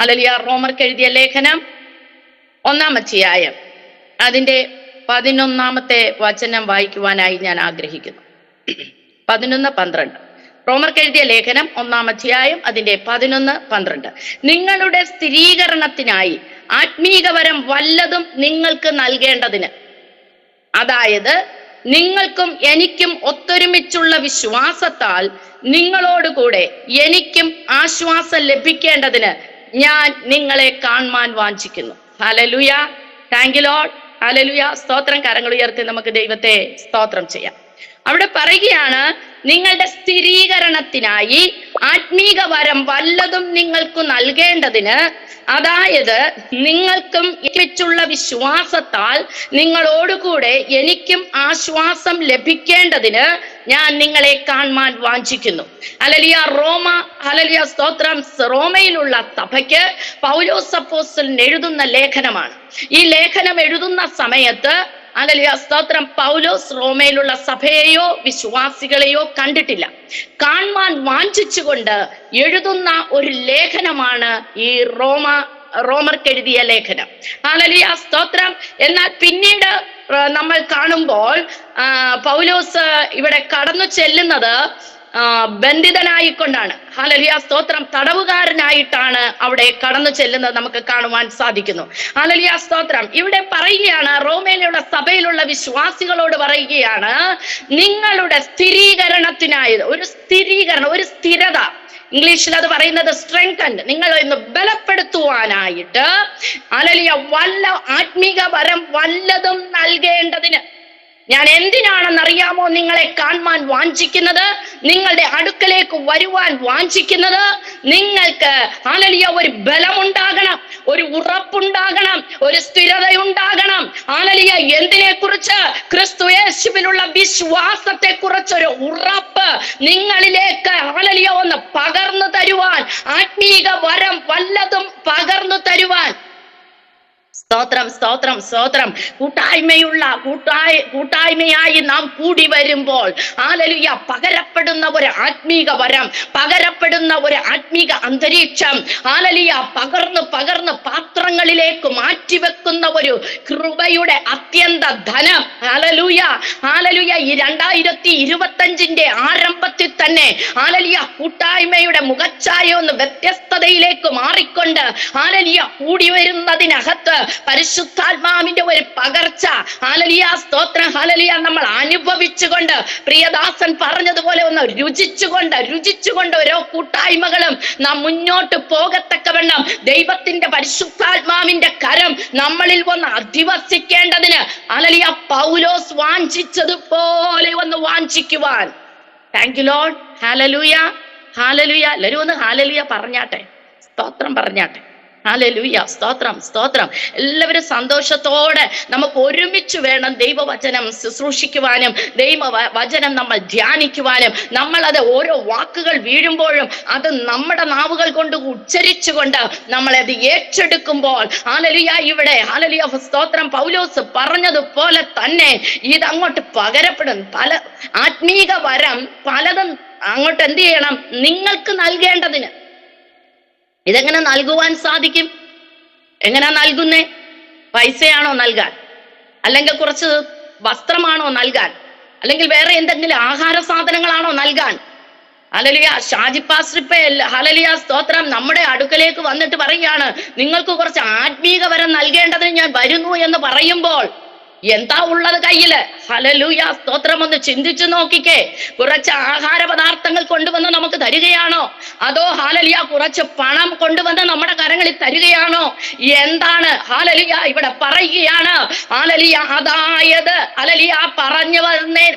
Hallelujah. റോമർക്ക് എഴുതിയ ലേഖനം 1-ാം അധ്യായം അതിന്റെ 11-ാമത്തെ വചനം വായിക്കുവാനായി ഞാൻ ആഗ്രഹിക്കുന്നു. 11-12. റോമർക്ക് എഴുതിയ ലേഖനം 1-ാം അധ്യായം അതിന്റെ 11-12. നിങ്ങളുടെ സ്ഥിരീകരണത്തിനായി ആത്മീകവരം വല്ലതും നിങ്ങൾക്ക് നൽകേണ്ടതിന്, അതായത് നിങ്ങൾക്കും എനിക്കും ഒത്തൊരുമിച്ചുള്ള വിശ്വാസത്താൽ നിങ്ങളോടുകൂടെ എനിക്കും ആശ്വാസം ലഭിക്കേണ്ടതിന് ഞാൻ നിങ്ങളെ കാണുവാൻ വാഞ്ചിക്കുന്നു. ഹല്ലേലൂയ. Thank you Lord. ഹല്ലേലൂയ. സ്തോത്രം. കരങ്ങൾ ഉയർത്തി നമുക്ക് ദൈവത്തെ സ്തോത്രം ചെയ്യാം. അവിടെ പറയുകയാണ്, നിങ്ങളുടെ സ്ഥിരീകരണത്തിനായി ആത്മീക വരം വല്ലതും നിങ്ങൾക്ക് നൽകേണ്ടതിന്, അതായത് നിങ്ങൾക്കും ഒരുമിച്ചുള്ള വിശ്വാസത്താൽ നിങ്ങളോടുകൂടെ എനിക്കും ആശ്വാസം ലഭിക്കേണ്ടതിന് ഞാൻ നിങ്ങളെ കാണുവാൻ വാഞ്ചിക്കുന്നു. ഹല്ലേലൂയ. ഹല്ലേലൂയ. സ്തോത്രം. റോമയിലുള്ള സഭയ്ക്ക് പൗലോസ് അപ്പോസ്തലൻ എഴുതുന്ന ലേഖനമാണ്. ഈ ലേഖനം എഴുതുന്ന സമയത്ത് ഹല്ലേലൂയ. സ്തോത്രം. പൗലോസ് റോമയിലുള്ള സഭയെയോ വിശ്വാസികളെയോ കണ്ടിട്ടില്ല. കാണുവാൻ വാഞ്ചിച്ചുകൊണ്ട് എഴുതുന്ന ഒരു ലേഖനമാണ് ഈ റോമർക്ക് എഴുതിയ ലേഖനം. ഹല്ലേലൂയ. സ്തോത്രം. എന്നാൽ പിന്നീട് നമ്മൾ കാണുമ്പോൾ പൗലോസ് ഇവിടെ കടന്നു ചെല്ലുന്നത് ബന്ധിതനായിക്കൊണ്ടാണ്. ഹല്ലേലൂയ. സ്തോത്രം. തടവുകാരനായിട്ടാണ് അവിടെ കടന്നു ചെല്ലുന്നത് നമുക്ക് കാണുവാൻ സാധിക്കുന്നു. ഹല്ലേലൂയ. സ്തോത്രം. ഇവിടെ പറയുകയാണ്, റോമയിലുള്ള സഭയിലുള്ള വിശ്വാസികളോട് പറയുകയാണ്, നിങ്ങളുടെ സ്ഥിരീകരണത്തിനായി ഒരു സ്ഥിരീകരണം, ഒരു സ്ഥിരത, ഇംഗ്ലീഷിൽ അത് പറയുന്നത് സ്ട്രെങ്തൻ, നിങ്ങൾ ഇന്ന് ബലപ്പെടുത്തുവാനായിട്ട് ഹല്ലേലൂയ വല്ല ആത്മീക വരം വല്ലതും നൽകേണ്ടതിന്. ഞാൻ എന്തിനാണെന്നറിയാമോ നിങ്ങളെ കാണുവാൻ വാഞ്ചിക്കുന്നത്, നിങ്ങളുടെ അടുക്കലേക്ക് വരുവാൻ വാഞ്ചിക്കുന്നത്? നിങ്ങൾക്ക് ഹല്ലേലൂയ ഒരു ബലമുണ്ടാകണം, ഒരു ഉറപ്പുണ്ടാകണം, ഒരു സ്ഥിരതയുണ്ടാകണം. ഹല്ലേലൂയ. എന്തിനെ കുറിച്ച്? ക്രിസ്തു യേശുവിലുള്ള വിശ്വാസത്തെ കുറിച്ചൊരു ഉറപ്പ് നിങ്ങളിലേക്ക് ഹല്ലേലൂയ ഒന്ന് പകർന്നു തരുവാൻ, ആത്മീക വരം വല്ലതും പകർന്നു തരുവാൻ. സ്തോത്രം. സ്തോത്രം. സ്തോത്രം. കൂട്ടായ്മയായി നാം കൂടി വരുമ്പോൾ ഹല്ലേലൂയ പകരപ്പെടുന്ന ഒരു ആത്മീക വരം, പകരപ്പെടുന്ന ഒരു ആത്മീക അന്തരീക്ഷം ഹല്ലേലൂയ പകർന്ന് പാത്രങ്ങളിലേക്ക് മാറ്റിവെക്കുന്ന ഒരു കൃപയുടെ അത്യന്ത ധനം. ഹല്ലേലൂയ. ഹല്ലേലൂയ. ഈ 2025 ആരംഭത്തിൽ തന്നെ ഹല്ലേലൂയ കൂട്ടായ്മയുടെ മുഖച്ഛായ ഒന്ന് വ്യത്യസ്തതയിലേക്ക് മാറിക്കൊണ്ട് ഹല്ലേലൂയ കൂടി വരുന്നതിനകത്ത് പരിശുദ്ധാത്മാവിന്റെ ഒരു പകർച്ച ഹല്ലേലൂയ. സ്തോത്രം. ഹല്ലേലൂയ. നമ്മൾ അനുഭവിച്ചുകൊണ്ട്, പ്രിയദാസൻ പറഞ്ഞതുപോലെ ഒന്ന് രുചിച്ചുകൊണ്ട് ഓരോ കൂട്ടായ്മകളും നാം മുന്നോട്ട് പോകത്തക്കവണ്ണം ദൈവത്തിന്റെ പരിശുദ്ധാത്മാവിന്റെ കരം നമ്മളിൽ വന്ന് അധിവസിക്കേണ്ടതിന് ഹല്ലേലൂയ പൗലോസ് വാഞ്ചിച്ചതുപോലെ ഒന്ന് വാഞ്ചിക്കുവാൻ. Thank you Lord. ഹല്ലേലൂയ. ഹല്ലേലൂയ. എല്ലാവരും ഒന്ന് ഹല്ലേലൂയ പറഞ്ഞാട്ടെ, സ്തോത്രം പറഞ്ഞാട്ടെ. ഹല്ലേലൂയ. സ്തോത്രം. സ്തോത്രം. എല്ലാവരും സന്തോഷത്തോടെ നമുക്ക് ഒരുമിച്ച് വേണം ദൈവവചനം ശുശ്രൂഷിക്കുവാനും ദൈവവചനം നമ്മൾ ധ്യാനിക്കുവാനും. നമ്മളത് ഓരോ വാക്കുകൾ വീഴുമ്പോഴും അത് നമ്മുടെ നാവുകൾ കൊണ്ട് ഉച്ചരിച്ചുകൊണ്ട് നമ്മളത് ഏറ്റെടുക്കുമ്പോൾ ഹല്ലേലൂയ ഇവിടെ ഹല്ലേലൂയ സ്തോത്രം പൗലോസ് പറഞ്ഞതുപോലെ തന്നെ ഇതങ്ങോട്ട് പകരപ്പെടും. പല ആത്മീക വരം പലതും അങ്ങോട്ട് എന്ത് ചെയ്യണം? നിങ്ങൾക്ക് നൽകേണ്ടതിന്. ഇതെങ്ങനെ നൽകുവാൻ സാധിക്കും? എങ്ങനെ നൽകുന്നേ? പൈസയാണോ നൽകാൻ? അല്ലെങ്കിൽ കുറച്ച് വസ്ത്രമാണോ നൽകാൻ? അല്ലെങ്കിൽ വേറെ എന്തെങ്കിലും ആഹാര സാധനങ്ങളാണോ നൽകാൻ? ഹല്ലേലൂയ. ഷാജി പാസ്റ്റർ ഇപ്പോ ഹല്ലേലൂയ സ്തോത്രം നമ്മുടെ അടുക്കലേക്ക് വന്നിട്ട് പറയുകയാണ്, നിങ്ങൾക്ക് കുറച്ച് ആത്മീക വരം നൽകേണ്ടതിന് ഞാൻ വരുന്നു എന്ന് പറയുമ്പോൾ എന്താ ഉള്ളത് കയ്യില്? ഹല്ലേലൂയ സ്തോത്രം. ഒന്ന് ചിന്തിച്ചു നോക്കിക്കേ. കുറച്ച് ആഹാര പദാർത്ഥങ്ങൾ കൊണ്ടുവന്ന് നമുക്ക് തരികയാണോ? അതോ ഹല്ലേലൂയ കുറച്ച് പണം കൊണ്ടുവന്ന് നമ്മുടെ കരങ്ങളിൽ തരികയാണോ? എന്താണ്? ഹല്ലേലൂയ ഇവിടെ പറയുകയാണ്. ഹല്ലേലൂയ അതായത് ഹല്ലേലൂയ പറഞ്ഞു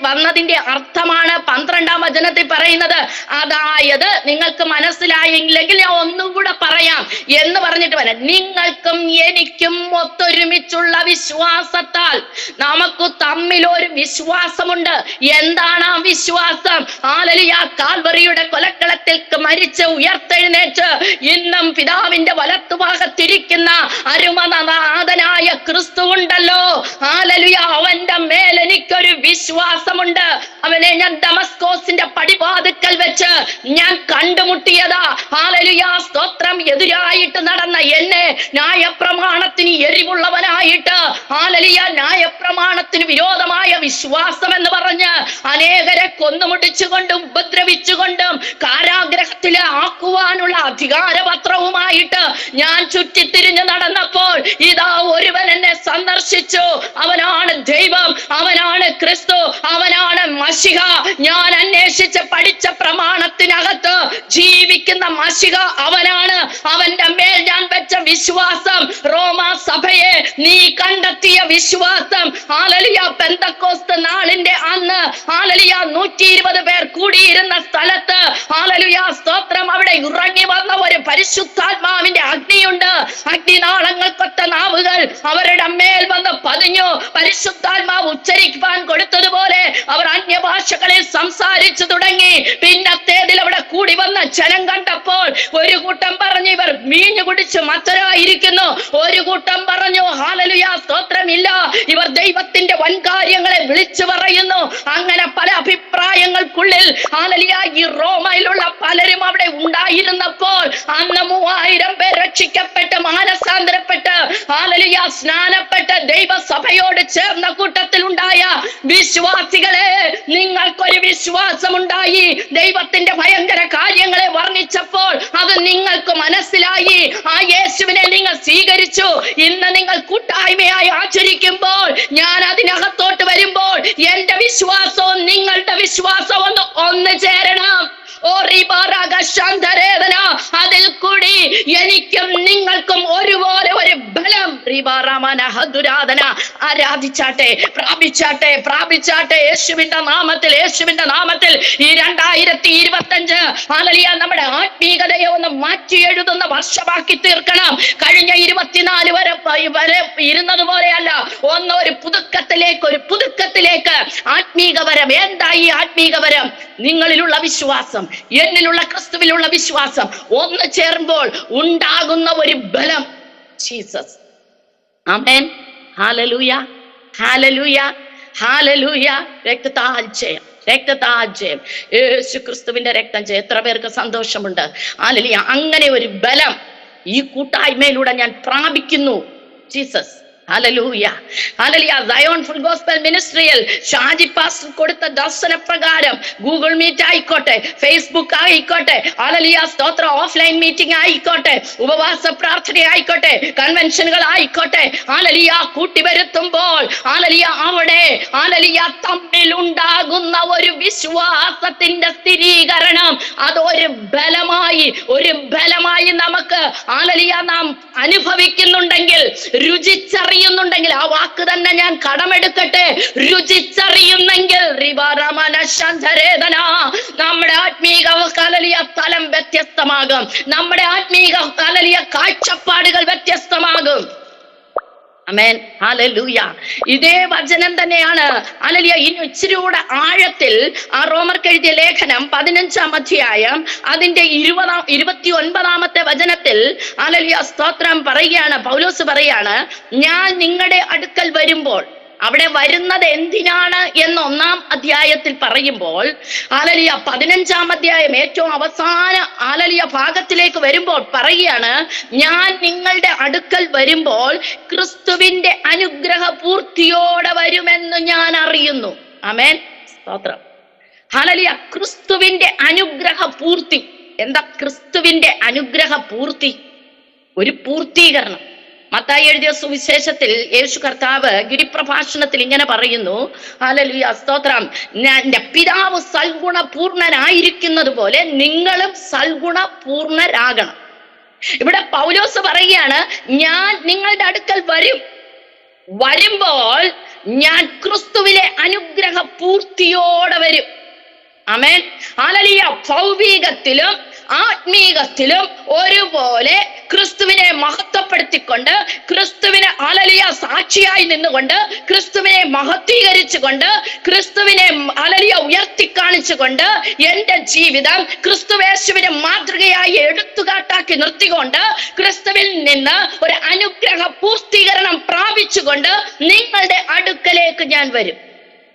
വന്നതിന്റെ അർത്ഥമാണ് 12-ാം വചനത്തിൽ പറയുന്നത്. അതായത് നിങ്ങൾക്ക് മനസ്സിലായില്ലെങ്കിൽ ഞാൻ ഒന്നും കൂടെ പറയാം എന്ന് പറഞ്ഞിട്ട് വരാം. നിങ്ങൾക്കും എനിക്കും ഒത്തൊരുമിച്ചുള്ള വിശ്വാസത്താൽ നമുക്ക് തമ്മിൽ ഒരു വിശ്വാസമുണ്ട്. എന്താണ് ആ വിശ്വാസം? ഹല്ലേലൂയ കാൽവറിയുടെ കൊലക്കളത്തിൽ മരിച്ച് ഉയർത്തെഴുന്നേറ്റ് ഇന്നും പിതാവിന്റെ വലത്തുഭാഗത്തിരിക്കുന്ന അരുമനാഥനായ ക്രിസ്തു ഉണ്ടല്ലോ. ഹല്ലേലൂയ അവന്റെ മേൽ എനിക്കൊരു വിശ്വാസമുണ്ട്. അവനെ ഞാൻ ദമസ്കോസിന്റെ പടിവാതിക്കൽ വെച്ച് ഞാൻ കണ്ടുമുട്ടിയതാ. ഹല്ലേലൂയ സ്തോത്രം. എതിരായിട്ട് നടന്ന വന്ന എന്നെ ന്യായപ്രമാണത്തിന് എരിവുള്ളവനായിട്ട്, ഹല്ലേലൂയ, ന്യായപ്രമാണത്തിന് വിരോധമായ വിശ്വാസം എന്ന് പറഞ്ഞ് അനേകരെ കൊന്നുമുടിച്ചുകൊണ്ടും ഉപദ്രവിച്ചുകൊണ്ടും കാരാഗ്രഹത്തിലെ ആക്കുവാനുള്ള അധികാരപത്രവുമായിട്ട് ഞാൻ ചുറ്റിത്തിരിഞ്ഞ് നടന്നപ്പോൾ ഇതാ ഒരുവൻ എന്നെ സന്ദർശിച്ചു. അവനാണ് ദൈവം, അവനാണ് ക്രിസ്തു, അവനാണ് മശിഹ. ഞാൻ അന്വേഷിച്ച് പഠിച്ച പ്രമാണത്തിനകത്ത് ജീവിക്കുന്ന മശിഹ അവനാണ്. അവന്റെ മേൽ ഞാൻ വെച്ച വിശ്വാസം, റോമാ സഭയെ നീ കണ്ടെത്തിയ വിശ്വാസം, ഹല്ലേലൂയ, പെന്തക്കോസ്ത് നാളിന്റെ അന്ന്, ഹല്ലേലൂയ, 120 പേർ കൂടിയിരുന്ന സ്ഥലത്ത്, ഹല്ലേലൂയ, സ്തോത്രം, അവിടെ ഇറങ്ങി വന്ന ഒരു പരിശുദ്ധാത്മാവിന്റെ അഗ്നിയുണ്ട്. അഗ്നിനാളങ്ങൾക്കൊത്ത നാവുകൾ അവരുടെ മേൽ വന്ന് പതിഞ്ഞു. പരിശുദ്ധാത്മാവ് ഉച്ചരിക്കാൻ കൊടുത്തതുപോലെ അവർ അന്യഭാഷകളിൽ സംസാരിച്ചു തുടങ്ങി. പിന്നത്തേതിൽ അവിടെ കൂടി വന്ന ജനം കണ്ടപ്പോൾ ഒരു കൂട്ടം പറഞ്ഞു ഇവർ വീഞ്ഞു കുടിച്ച് മത്തരായിരിക്കുന്നു. ഒരു കൂട്ടം പറഞ്ഞു ഹല്ലേലൂയ, സ്തോത്രമില്ല, ഇവർ ദൈവത്തിന്റെ വൻകാര്യങ്ങളെ വിളിച്ചു പറയുന്നു. അങ്ങനെ പല അഭിപ്രായങ്ങൾക്കുള്ളിൽ, ഹല്ലേലൂയ, ഈ റോമയിലുള്ള പലരും അവിടെ ഉണ്ടായിരുന്നപ്പോൾ അന്ന് 3000 പേർ രക്ഷിക്കപ്പെട്ട് മാനസാന്തരപ്പെട്ട്, ഹല്ലേലൂയ, സ്നാനപ്പെട്ട് ദൈവസഭയോട് ചേർന്ന കൂട്ടത്തിൽ ഉണ്ടായ വിശ്വാസികളെ, നിങ്ങൾക്കൊരു വിശ്വാസമുണ്ടായി. ദൈവത്തിന്റെ ഭയങ്കര കാര്യങ്ങളെ വർണ്ണിച്ചപ്പോൾ അത് നിങ്ങൾക്ക് മനസ്സിലായി. ആ യേശുവിനെ നിങ്ങൾ സ്വീകരിച്ചു. ഇന്ന് നിങ്ങൾ കൂട്ടായ്മയായി ആചരിക്കുമ്പോൾ, ഞാൻ അതിനകത്തോട്ട് വരുമ്പോൾ എന്റെ വിശ്വാസവും നിങ്ങളുടെ വിശ്വാസവും ഒന്ന് ചേരണം. അതിൽ കൂടി എനിക്കും നിങ്ങൾക്കും ഒരുപോലെ ഒരു ബലം, ആരാധിച്ചാട്ടെ, പ്രാപിച്ചാട്ടെ, പ്രാപിച്ചാട്ടെ യേശുവിന്റെ നാമത്തിൽ, യേശുവിന്റെ നാമത്തിൽ. ഈ 2025 ഹല്ലേലൂയ, നമ്മുടെ ആത്മീകതയെ ഒന്ന് മാറ്റി എഴുതുന്ന വർഷമാക്കി തീർക്കണം. കഴിഞ്ഞ 24 വരെ ഇരുന്നത് പോലെയല്ല, ഒരു പുതുക്കത്തിലേക്ക് ആത്മീകവരം. എന്താ ഈ ആത്മീകവരം? നിങ്ങളിലുള്ള വിശ്വാസം, എന്നിലുള്ള ക്രിസ്തുവിലുള്ള വിശ്വാസം ഒന്ന് ചേരുമ്പോൾ ഉണ്ടാകുന്ന ഒരു ബലം. ജീസസ്, ആമേൻ, ഹല്ലേലൂയ, ഹല്ലേലൂയ, ഹല്ലേലൂയ. രക്തത്താൽ ജയം, യേശു ക്രിസ്തുവിന്റെ രക്തം ജയം. എത്ര പേർക്ക് സന്തോഷമുണ്ട്? ഹല്ലേലൂയ. അങ്ങനെ ഒരു ബലം ഈ കൂട്ടായ്മയിലൂടെ ഞാൻ പ്രാപിക്കുന്നു. ജീസസ്, ഹല്ലേലൂയ, ഹല്ലേലൂയ. സയോൺ ഫുൾ ഗോസ്പൽ മിനിസ്ട്രിയിൽ ഷാജി പാസ്റ്റർ കൊടുത്ത ദർശനപ്രകാരം ഗൂഗിൾ മീറ്റ് ആയിക്കോട്ടെ, ഫേസ്ബുക്ക് ആയിക്കോട്ടെ, ഹല്ലേലൂയ, സ്തോത്രം, ഓഫ്ലൈൻ മീറ്റിംഗ് ആയിക്കോട്ടെ, ഉപവാസ പ്രാർത്ഥന ആയിക്കോട്ടെ, കൺവെൻഷനുകൾ ആയിക്കോട്ടെ, ഹല്ലേലൂയ, കൂട്ടിവരുത്തുമ്പോൾ, ഹല്ലേലൂയ, അവിടെ, ഹല്ലേലൂയ, തമ്മിൽ ഉണ്ടാകുന്ന ഒരു വിശ്വാസത്തിന്റെ സ്ഥിരീകരണം, അതൊരു ബലമായി നമുക്ക്, ഹല്ലേലൂയ, നാം അനുഭവിക്കുന്നുണ്ടെങ്കിൽ, രുചിച്ചറിയുന്നുണ്ടെങ്കിൽ, ആ വാക്ക് തന്നെ ഞാൻ കടമെടുക്കട്ടെ, രുചിച്ചറിയുന്നെങ്കിൽ, നമ്മുടെ ആത്മീക ഹല്ലേലൂയ തലം വ്യത്യസ്തമാകും. നമ്മുടെ ആത്മീക ഹല്ലേലൂയ കാഴ്ചപ്പാടുകൾ വ്യത്യസ്തമാകും. ആമേൻ, ഹല്ലേലൂയ. ഇതേ വചനം തന്നെയാണ് ഹല്ലേലൂയ ഇനി ഇച്ചിരി കൂടെ ആഴത്തിൽ ആ റോമർക്ക് എഴുതിയ ലേഖനം 15-ാം അധ്യായം അതിന്റെ 29-ാമത്തെ വചനത്തിൽ ഹല്ലേലൂയ, സ്തോത്രം, പറയുകയാണ്, പൗലോസ് പറയാണ്, ഞാൻ നിങ്ങളുടെ അടുക്കൽ വരുമ്പോൾ. അവിടെ വരുന്നത് എന്തിനാണ് എന്ന് 1-ാം അധ്യായത്തിൽ പറയുമ്പോൾ, ഹല്ലേലൂയ, 15-ാം അധ്യായം ഏറ്റവും അവസാന ഹല്ലേലൂയ ഭാഗത്തിലേക്ക് വരുമ്പോൾ പറയുകയാണ്, ഞാൻ നിങ്ങളുടെ അടുക്കൽ വരുമ്പോൾ ക്രിസ്തുവിന്റെ അനുഗ്രഹ പൂർത്തിയോടെ വരുമെന്ന് ഞാൻ അറിയുന്നു. ആമേൻ, സ്തോത്രം, ഹല്ലേലൂയ. ക്രിസ്തുവിന്റെ അനുഗ്രഹ പൂർത്തി. എന്താ ക്രിസ്തുവിന്റെ അനുഗ്രഹ പൂർത്തി? ഒരു പൂർത്തീകരണം. മത്തായി എഴുതിയ സുവിശേഷത്തിൽ യേശു കർത്താവ് ഗിരിപ്രഭാഷണത്തിൽ ഇങ്ങനെ പറയുന്നു, ഹല്ലേലൂയ, സ്തോത്രം, എന്റെ പിതാവ് സൽഗുണപൂർണനായിരിക്കുന്നത് പോലെ നിങ്ങളും സൽഗുണപൂർണരാകണം. ഇവിടെ പൗലോസ് പറയുകയാണ്, ഞാൻ നിങ്ങളുടെ അടുക്കൽ വരുമ്പോൾ ഞാൻ ക്രിസ്തുവിലെ അനുഗ്രഹ പൂർത്തിയോടെ വരും. ആമേൻ, ഹല്ലേലൂയ. ഭൗതികത്തിലും ആത്മീകത്തിലും ഒരുപോലെ ക്രിസ്തുവിനെ മഹത്വപ്പെടുത്തിക്കൊണ്ട്, ക്രിസ്തുവിനെ ഹല്ലേലൂയ സാക്ഷിയായി നിന്നുകൊണ്ട്, ക്രിസ്തുവിനെ മഹത്വീകരിച്ചുകൊണ്ട്, ക്രിസ്തുവിനെ ഹല്ലേലൂയ ഉയർത്തിക്കാണിച്ചുകൊണ്ട് എന്റെ ജീവിതം ക്രിസ്തുവേശുവിനെ മാതൃകയായി എടുത്തുകാട്ടാക്കി നിർത്തിക്കൊണ്ട്, ക്രിസ്തുവിൽ നിന്ന് ഒരു അനുഗ്രഹ പൂർത്തീകരണം പ്രാപിച്ചുകൊണ്ട് നിങ്ങളുടെ അടുക്കലേക്ക് ഞാൻ വരും.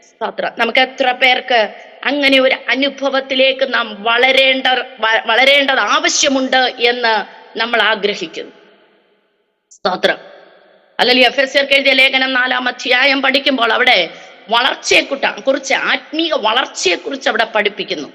സ്തോത്രം. നമുക്ക് എത്ര പേർക്ക് അങ്ങനെ ഒരു അനുഭവത്തിലേക്ക് നാം വളരേണ്ടത് ആവശ്യമുണ്ട് എന്ന് നമ്മൾ ആഗ്രഹിക്കുന്നു? സ്തോത്രം. അല്ലെങ്കിൽ എഫെസ്യർക്ക് എഴുതിയ ലേഖനം 4-ാം അധ്യായം പഠിക്കുമ്പോൾ അവിടെ കുറിച്ച് ആത്മീക വളർച്ചയെക്കുറിച്ച് അവിടെ പഠിപ്പിക്കുന്നു.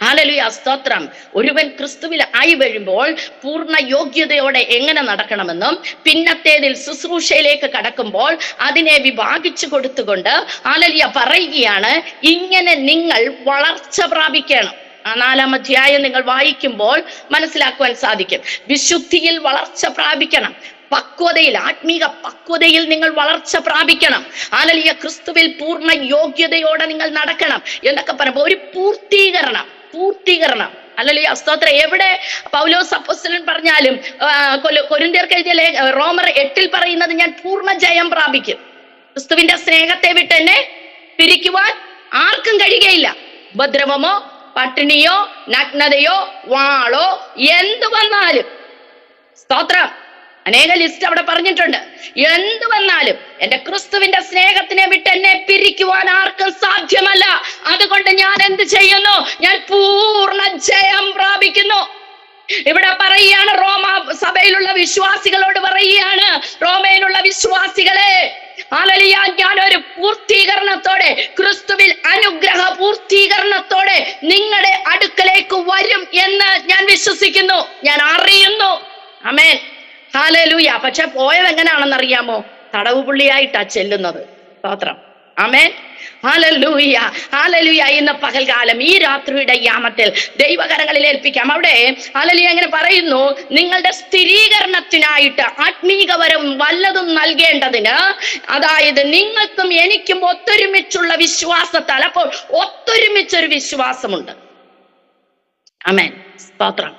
ഹല്ലേലൂയ, സ്തോത്രം. ഒരുവൻ ക്രിസ്തുവിൽ ആയി വരുമ്പോൾ പൂർണ്ണ യോഗ്യതയോടെ എങ്ങനെ നടക്കണമെന്നും പിന്നത്തേതിൽ ശുശ്രൂഷയിലേക്ക് കടക്കുമ്പോൾ അതിനെ വിഭാഗിച്ചു കൊടുത്തുകൊണ്ട് ഹല്ലേലൂയ പറയുകയാണ്, ഇങ്ങനെ നിങ്ങൾ വളർച്ച പ്രാപിക്കണം. ആ 4-ാം അധ്യായം നിങ്ങൾ വായിക്കുമ്പോൾ മനസ്സിലാക്കുവാൻ സാധിക്കും. വിശുദ്ധിയിൽ വളർച്ച പ്രാപിക്കണം, പക്വതയിൽ, ആത്മീക പക്വതയിൽ നിങ്ങൾ വളർച്ച പ്രാപിക്കണം. ഹല്ലേലൂയ, ക്രിസ്തുവിൽ പൂർണ്ണ യോഗ്യതയോടെ നിങ്ങൾ നടക്കണം എന്നൊക്കെ പറയുമ്പോൾ ഒരു പൂർത്തീകരണം. ഹല്ലേലൂയ, സ്തോത്രം. എവിടെ പൗലോസ് അപ്പോസ്തലൻ പറഞ്ഞാലും കൊരിന്ത്യർക്ക് എഴുതിയ റോമർ 8 പറയുന്നത്, ഞാൻ പൂർണ്ണ ജയം പ്രാപിക്കും. ക്രിസ്തുവിന്റെ സ്നേഹത്തെ വിട്ട് എന്നെ പിരിക്കുവാൻ ആർക്കും കഴിയുകയില്ല. ഉപദ്രവമോ പട്ടിണിയോ നഗ്നതയോ വാളോ എന്ത് വന്നാലും, സ്തോത്രം, അനേക ലിസ്റ്റ് അവിടെ പറഞ്ഞിട്ടുണ്ട്. എന്ത് വന്നാലും എന്റെ ക്രിസ്തുവിന്റെ സ്നേഹത്തിനെ വിട്ട് എന്നെ പിരിക്കുവാൻ ആർക്കും സാധ്യമല്ല. അതുകൊണ്ട് ഞാൻ എന്ത് ചെയ്യുന്നു? ഞാൻ പൂർണ്ണ ജയം പ്രാപിക്കുന്നു. ഇവിടെ പറയുകയാണ്, റോമ സഭയിലുള്ള വിശ്വാസികളോട് പറയുകയാണ്, റോമയിലുള്ള വിശ്വാസികളെ, ഹല്ലേലൂയ, ഞാനൊരു പൂർത്തീകരണത്തോടെ, ക്രിസ്തുവിൽ അനുഗ്രഹ പൂർത്തീകരണത്തോടെ നിങ്ങളുടെ അടുക്കലേക്ക് വരും എന്ന് ഞാൻ വിശ്വസിക്കുന്നു, ഞാൻ അറിയുന്നു. ആമേൻ, ഹല്ലേലൂയ. പക്ഷെ പോയത് എങ്ങനെയാണെന്ന് അറിയാമോ? തടവുപുള്ളിയായിട്ടാ ചെല്ലുന്നത്. സ്തോത്രം, ആമേൻ, ഹല്ലേലൂയ, ഹല്ലേലൂയ. ഇന്ന് പകൽകാലം ഈ രാത്രിയുടെ യാമത്തിൽ ദൈവകരങ്ങളിൽ ഏൽപ്പിക്കാം. അവിടെ ഹല്ലേലൂയ എങ്ങനെ പറയുന്നു, നിങ്ങളുടെ സ്ഥിരീകരണത്തിനായിട്ട് ആത്മീകപരം വല്ലതും നൽകേണ്ടതിന്, അതായത് നിങ്ങൾക്കും എനിക്കും ഒത്തൊരുമിച്ചുള്ള വിശ്വാസത്താൽ. അപ്പോൾ ഒത്തൊരുമിച്ചൊരു വിശ്വാസമുണ്ട്. ആമേൻ, സ്തോത്രം.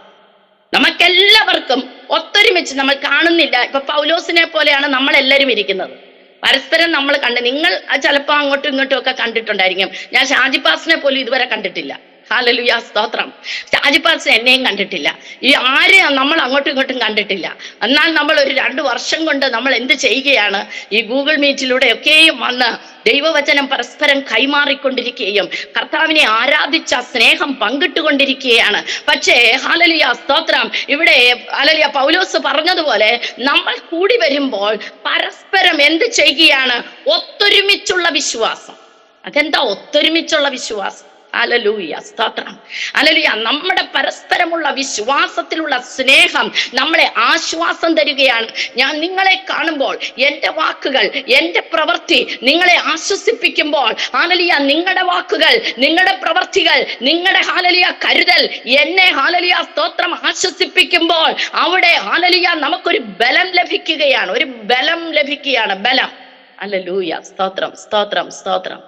നമുക്കെല്ലാവർക്കും ഒത്തൊരുമിച്ച്, നമ്മൾ കാണുന്നില്ല. ഇപ്പൊ പൗലോസിനെ പോലെയാണ് നമ്മൾ എല്ലാവരും ഇരിക്കുന്നത്. പരസ്പരം നമ്മൾ നിങ്ങൾ ചിലപ്പോൾ അങ്ങോട്ടും ഇങ്ങോട്ടും ഒക്കെ കണ്ടിട്ടുണ്ടായിരിക്കും. ഞാൻ ഷാജി പാസിനെ പോലും ഇതുവരെ കണ്ടിട്ടില്ല. ഹല്ലേലൂയ, സ്തോത്രം. ഷാജി പാസിനെ എന്നെയും കണ്ടിട്ടില്ല. ഈ ആരെയും നമ്മൾ അങ്ങോട്ടും ഇങ്ങോട്ടും കണ്ടിട്ടില്ല. എന്നാൽ നമ്മൾ ഒരു 2 വർഷം കൊണ്ട് നമ്മൾ എന്ത് ചെയ്യുകയാണ്? ഈ ഗൂഗിൾ മീറ്റിലൂടെ ഒക്കെയും വന്ന് ദൈവവചനം പരസ്പരം കൈമാറിക്കൊണ്ടിരിക്കുകയും കർത്താവിനെ ആരാധിച്ച സ്നേഹം പങ്കിട്ടുകൊണ്ടിരിക്കുകയാണ്. പക്ഷേ ഹല്ലേലൂയ, സ്തോത്രം, ഇവിടെ ഹല്ലേലൂയ പൗലോസ് പറഞ്ഞതുപോലെ നമ്മൾ കൂടി വരുമ്പോൾ പരസ്പരം എന്ത് ചെയ്യുകയാണ്? ഒത്തൊരുമിച്ചുള്ള വിശ്വാസം. അതെന്താ ഒത്തൊരുമിച്ചുള്ള വിശ്വാസം? ഹല്ലേലൂയ, സ്തോത്രം, ഹല്ലേലൂയ. നമ്മുടെ പരസ്പരമുള്ള വിശ്വാസത്തിലുള്ള സ്നേഹം നമ്മളെ ആശ്വാസം തരികയാണ്. ഞാൻ നിങ്ങളെ കാണുമ്പോൾ എൻ്റെ വാക്കുകൾ, എൻ്റെ പ്രവൃത്തി നിങ്ങളെ ആശ്വസിപ്പിക്കുമ്പോൾ, ഹല്ലേലൂയ, നിങ്ങളുടെ വാക്കുകൾ, നിങ്ങളുടെ പ്രവൃത്തികൾ, നിങ്ങളുടെ ഹല്ലേലൂയ കരുതൽ എന്നെ ഹല്ലേലൂയ, സ്തോത്രം, ആശ്വസിപ്പിക്കുമ്പോൾ അവിടെ ഹല്ലേലൂയ നമുക്കൊരു ബലം ലഭിക്കുകയാണ്. ഒരു ബലം ലഭിക്കുകയാണ്. ബലം. ഹല്ലേലൂയ, സ്തോത്രം, സ്തോത്രം, സ്തോത്രം.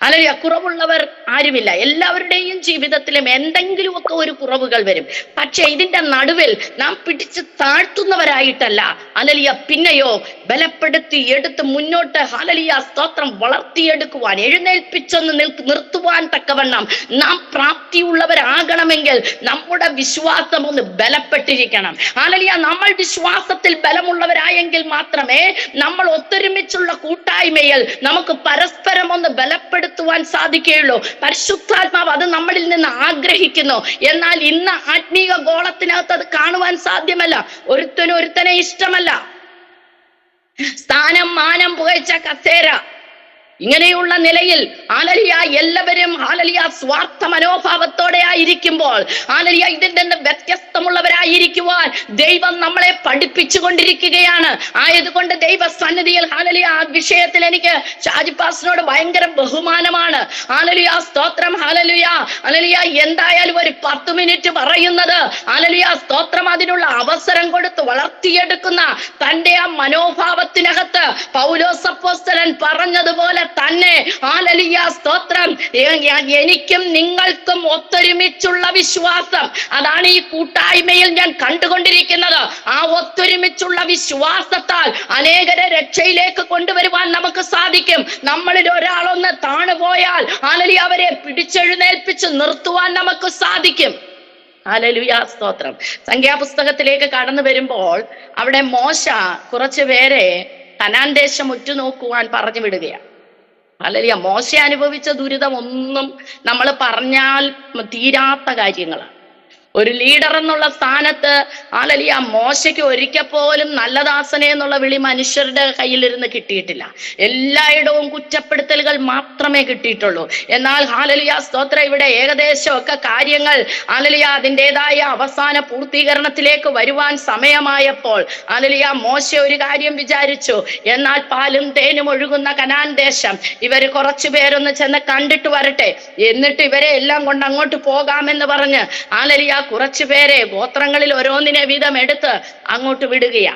ഹല്ലേലൂയ. കുറവുള്ളവർ ആരുമില്ല. എല്ലാവരുടെയും ജീവിതത്തിലും എന്തെങ്കിലുമൊക്കെ ഒരു കുറവുകൾ വരും. പക്ഷെ ഇതിന്റെ നടുവിൽ നാം പിടിച്ച് താഴ്ത്തുന്നവരായിട്ടല്ല, ഹല്ലേലൂയ, പിന്നെയോ ബലപ്പെടുത്തി എടുത്ത് മുന്നോട്ട് ഹല്ലേലൂയ, സ്തോത്രം, വളർത്തിയെടുക്കുവാൻ, എഴുന്നേൽപ്പിച്ചൊന്ന് നിർത്തുവാൻ തക്കവണ്ണം നാം പ്രാപ്തിയുള്ളവരാകണമെങ്കിൽ നമ്മുടെ വിശ്വാസം ഒന്ന് ബലപ്പെട്ടിരിക്കണം. ഹല്ലേലൂയ. നമ്മൾ വിശ്വാസത്തിൽ ബലമുള്ളവരായെങ്കിൽ മാത്രമേ നമ്മൾ ഒത്തൊരുമിച്ചുള്ള കൂട്ടായ്മയിൽ നമുക്ക് പരസ്പരം ഒന്ന് ബലപ്പെടുത്തുവാൻ സാധിക്കുകയുള്ളൂ. പരിശുദ്ധാത്മാവ് അത് നമ്മളിൽ നിന്ന് ആഗ്രഹിക്കുന്നു. എന്നാൽ ഇന്ന് ആത്മീയ ഗോളത്തിനകത്ത് അത് കാണുവാൻ സാധ്യമല്ല. ഒരുത്തനെ ഇഷ്ടമല്ല. സ്ഥാനം, മാനം, പുകഴ്ച, കസേര, ഇങ്ങനെയുള്ള നിലയിൽ ഹല്ലേലൂയ എല്ലാവരും ഹല്ലേലൂയ സ്വാർത്ഥ മനോഭാവത്തോടെ ആയിരിക്കുമ്പോൾ, ഹല്ലേലൂയ ഇതിൽ നിന്ന് വ്യത്യസ്തമുള്ളവരായിരിക്കുവാൻ ദൈവം നമ്മളെ പഠിപ്പിച്ചു കൊണ്ടിരിക്കുകയാണ്. ആയതുകൊണ്ട് ദൈവ സന്നിധിയിൽ ഹല്ലേലൂയ ആ വിഷയത്തിൽ എനിക്ക് ഷാജി പാസ്റ്ററിനോട് ഭയങ്കര ബഹുമാനമാണ്. ഹല്ലേലൂയ, സ്തോത്രം, ഹല്ലേലൂയ, ഹല്ലേലൂയ. എന്തായാലും ഒരു 10 മിനിറ്റ് പറയുന്നത് ഹല്ലേലൂയ, സ്തോത്രം, അതിനുള്ള അവസരം കൊടുത്ത് വളർത്തിയെടുക്കുന്ന തന്റെ ആ മനോഭാവത്തിനകത്ത് പൗലോസ് അപ്പോസ്തലൻ പറഞ്ഞതുപോലെ തന്നെ ഹല്ലേലൂയ, സ്തോത്രം, എനിക്കും നിങ്ങൾക്കും ഒത്തൊരുമിച്ചുള്ള വിശ്വാസം, അതാണ് ഈ കൂട്ടായ്മയിൽ ഞാൻ കണ്ടുകൊണ്ടിരിക്കുന്നത്. ആ ഒത്തൊരുമിച്ചുള്ള വിശ്വാസത്താൽ അനേകരെ രക്ഷയിലേക്ക് കൊണ്ടുവരുവാൻ നമുക്ക് സാധിക്കും. നമ്മളിൽ ഒരാളൊന്ന് താണുപോയാൽ ഹല്ലേലൂയ അവരെ പിടിച്ചെഴുന്നേൽപ്പിച്ച് നിർത്തുവാൻ നമുക്ക് സാധിക്കും. ഹല്ലേലൂയ, സ്തോത്രം. സംഖ്യാപുസ്തകത്തിലേക്ക് കടന്നു വരുമ്പോൾ അവിടെ മോശ കുറച്ചു പേരെ കനാൻ ദേശം ഉറ്റുനോക്കുവാൻ പറഞ്ഞു വിടുകയാണ്. ഹല്ലേലൂയ. മോശ അനുഭവിച്ച ദുരിതം ഒന്നും നമ്മൾ പറഞ്ഞാൽ തീരാത്ത കാര്യങ്ങളാണ്. ഒരു ലീഡർ എന്നുള്ള സ്ഥാനത്ത് ഹല്ലേലൂയ മോശയ്ക്ക് ഒരിക്കൽ പോലും നല്ല ദാസനെ എന്നുള്ള വിളി മനുഷ്യരുടെ കയ്യിലിരുന്ന് കിട്ടിയിട്ടില്ല. എല്ലായിടവും കുറ്റപ്പെടുത്തലുകൾ മാത്രമേ കിട്ടിയിട്ടുള്ളൂ. എന്നാൽ ഹല്ലേലൂയ സ്തോത്രം, ഇവിടെ ഏകദേശം ഒക്കെ കാര്യങ്ങൾ ഹല്ലേലൂയ അതിൻ്റെതായ അവസാന പൂർത്തീകരണത്തിലേക്ക് വരുവാൻ സമയമായപ്പോൾ ഹല്ലേലൂയ മോശ ഒരു കാര്യം വിചാരിച്ചു. എന്നാൽ പാലും തേനും ഒഴുകുന്ന കനാൻ ദേശം ഇവര് കുറച്ചു പേരൊന്ന് ചെന്ന് കണ്ടിട്ട് വരട്ടെ, എന്നിട്ട് ഇവരെ എല്ലാം കൊണ്ട് അങ്ങോട്ട് പോകാമെന്ന് പറഞ്ഞ് ഹല്ലേലൂയ കുറച്ചു പേരെ ഗോത്രങ്ങളിൽ ഓരോന്നിനെ വീതം എടുത്ത് അങ്ങോട്ട് വിടുകയാ.